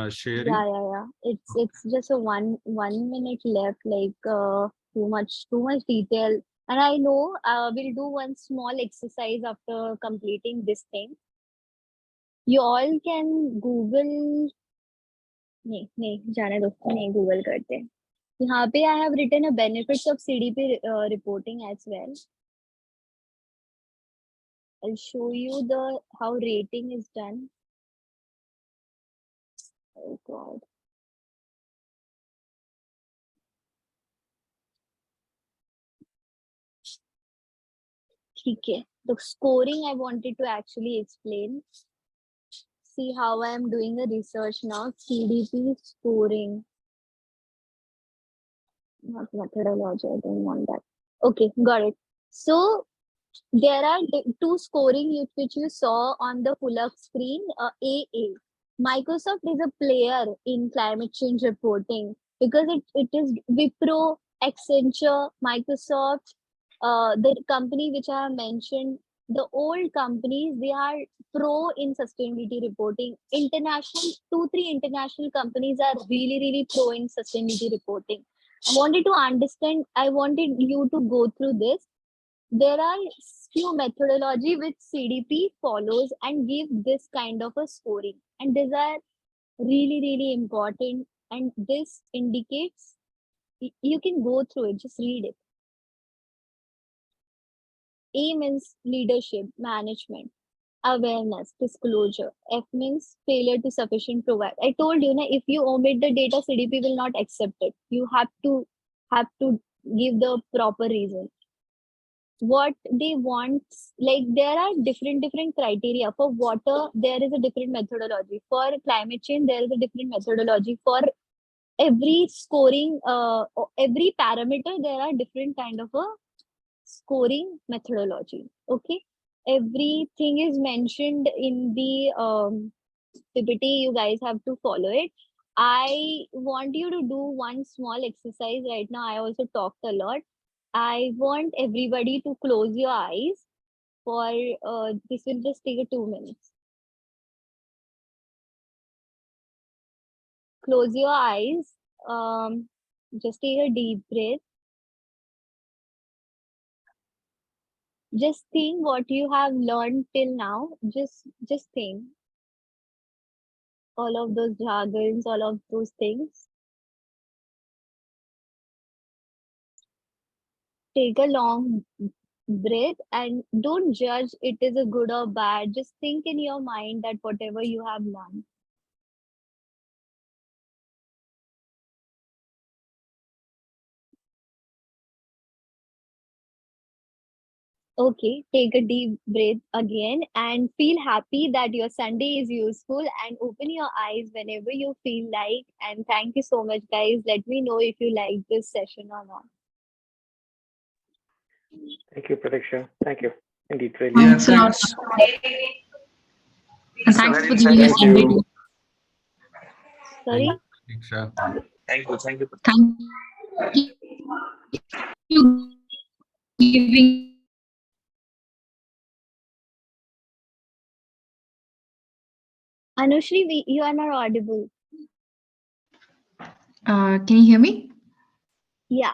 sharing? Yeah. It's just a one minute left. Like too much detail. And I know we'll do one small exercise after completing this thing. You all can Google. नहीं जाने दो, नहीं Google करते. यहाँ पे I have written a benefits of CDP reporting as well. I'll show you how rating is done. Oh God. Okay. The scoring I wanted to actually explain. See how I am doing the research now. CDP scoring. Not methodology. I don't want that. Okay, got it. So there are two scoring which you saw on the pull-up screen. AA. Microsoft is a player in climate change reporting, because it is Wipro, Accenture, Microsoft, the company which I have mentioned, the old companies, they are pro in sustainability reporting. International, 2-3 international companies are really pro in sustainability reporting. I wanted you to go through this. There are few methodology which CDP follows and give this kind of a scoring, and these are really important, and this indicates, you can go through it, just read it. A means leadership, management, awareness, disclosure. F means failure to sufficient provide. I told you, if you omit the data, CDP will not accept it. You have to give the proper reason. What they want, like there are different criteria. For water, there is a different methodology. For climate change, there is a different methodology. For every scoring, every parameter, there are different kind of a scoring methodology. Okay, everything is mentioned in the PPT. You guys have to follow it. I want you to do one small exercise right now. I also talked a lot. I want everybody to close your eyes for this will just take 2 minutes. Close your eyes. Just take a deep breath. Just think what you have learned till now. Just think. All of those jargons, all of those things. Take a long breath and don't judge it is a good or bad. Just think in your mind that whatever you have learned. Okay, take a deep breath again and feel happy that your Sunday is useful, and open your eyes whenever you feel like. And thank you so much, guys. Let me know if you like this session or not. Thank you, Pratiksha. Thank you. Indeed, really. Thanks a lot. And thanks for giving us Thank you. Sorry? Thank you. Thank you giving Anushri, you are not audible. Can you hear me? Yeah.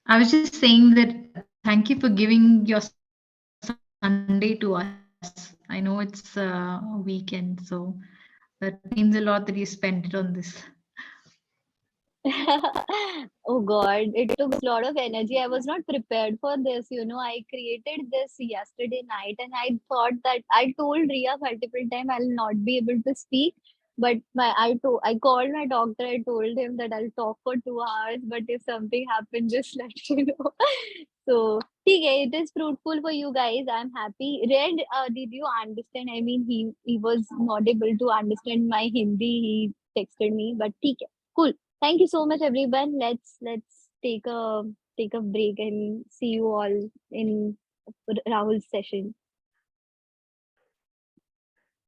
I was just saying that thank you for giving your Sunday to us. I know it's a weekend, so that means a lot that you spent it on this. Oh God, it took a lot of energy. I was not prepared for this. I created this yesterday night and I thought that I told Ria multiple times I'll not be able to speak. But I called my doctor. I told him that I'll talk for 2 hours, but if something happens, just let you know. So, okay, it is fruitful for you guys. I'm happy. Red, did you understand? I mean, he was not able to understand my Hindi. He texted me, but okay, cool. Thank you so much, everyone. Let's take a break and see you all in Rahul's session.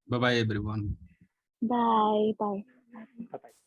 Bye bye, everyone. Bye. Bye. Bye-bye.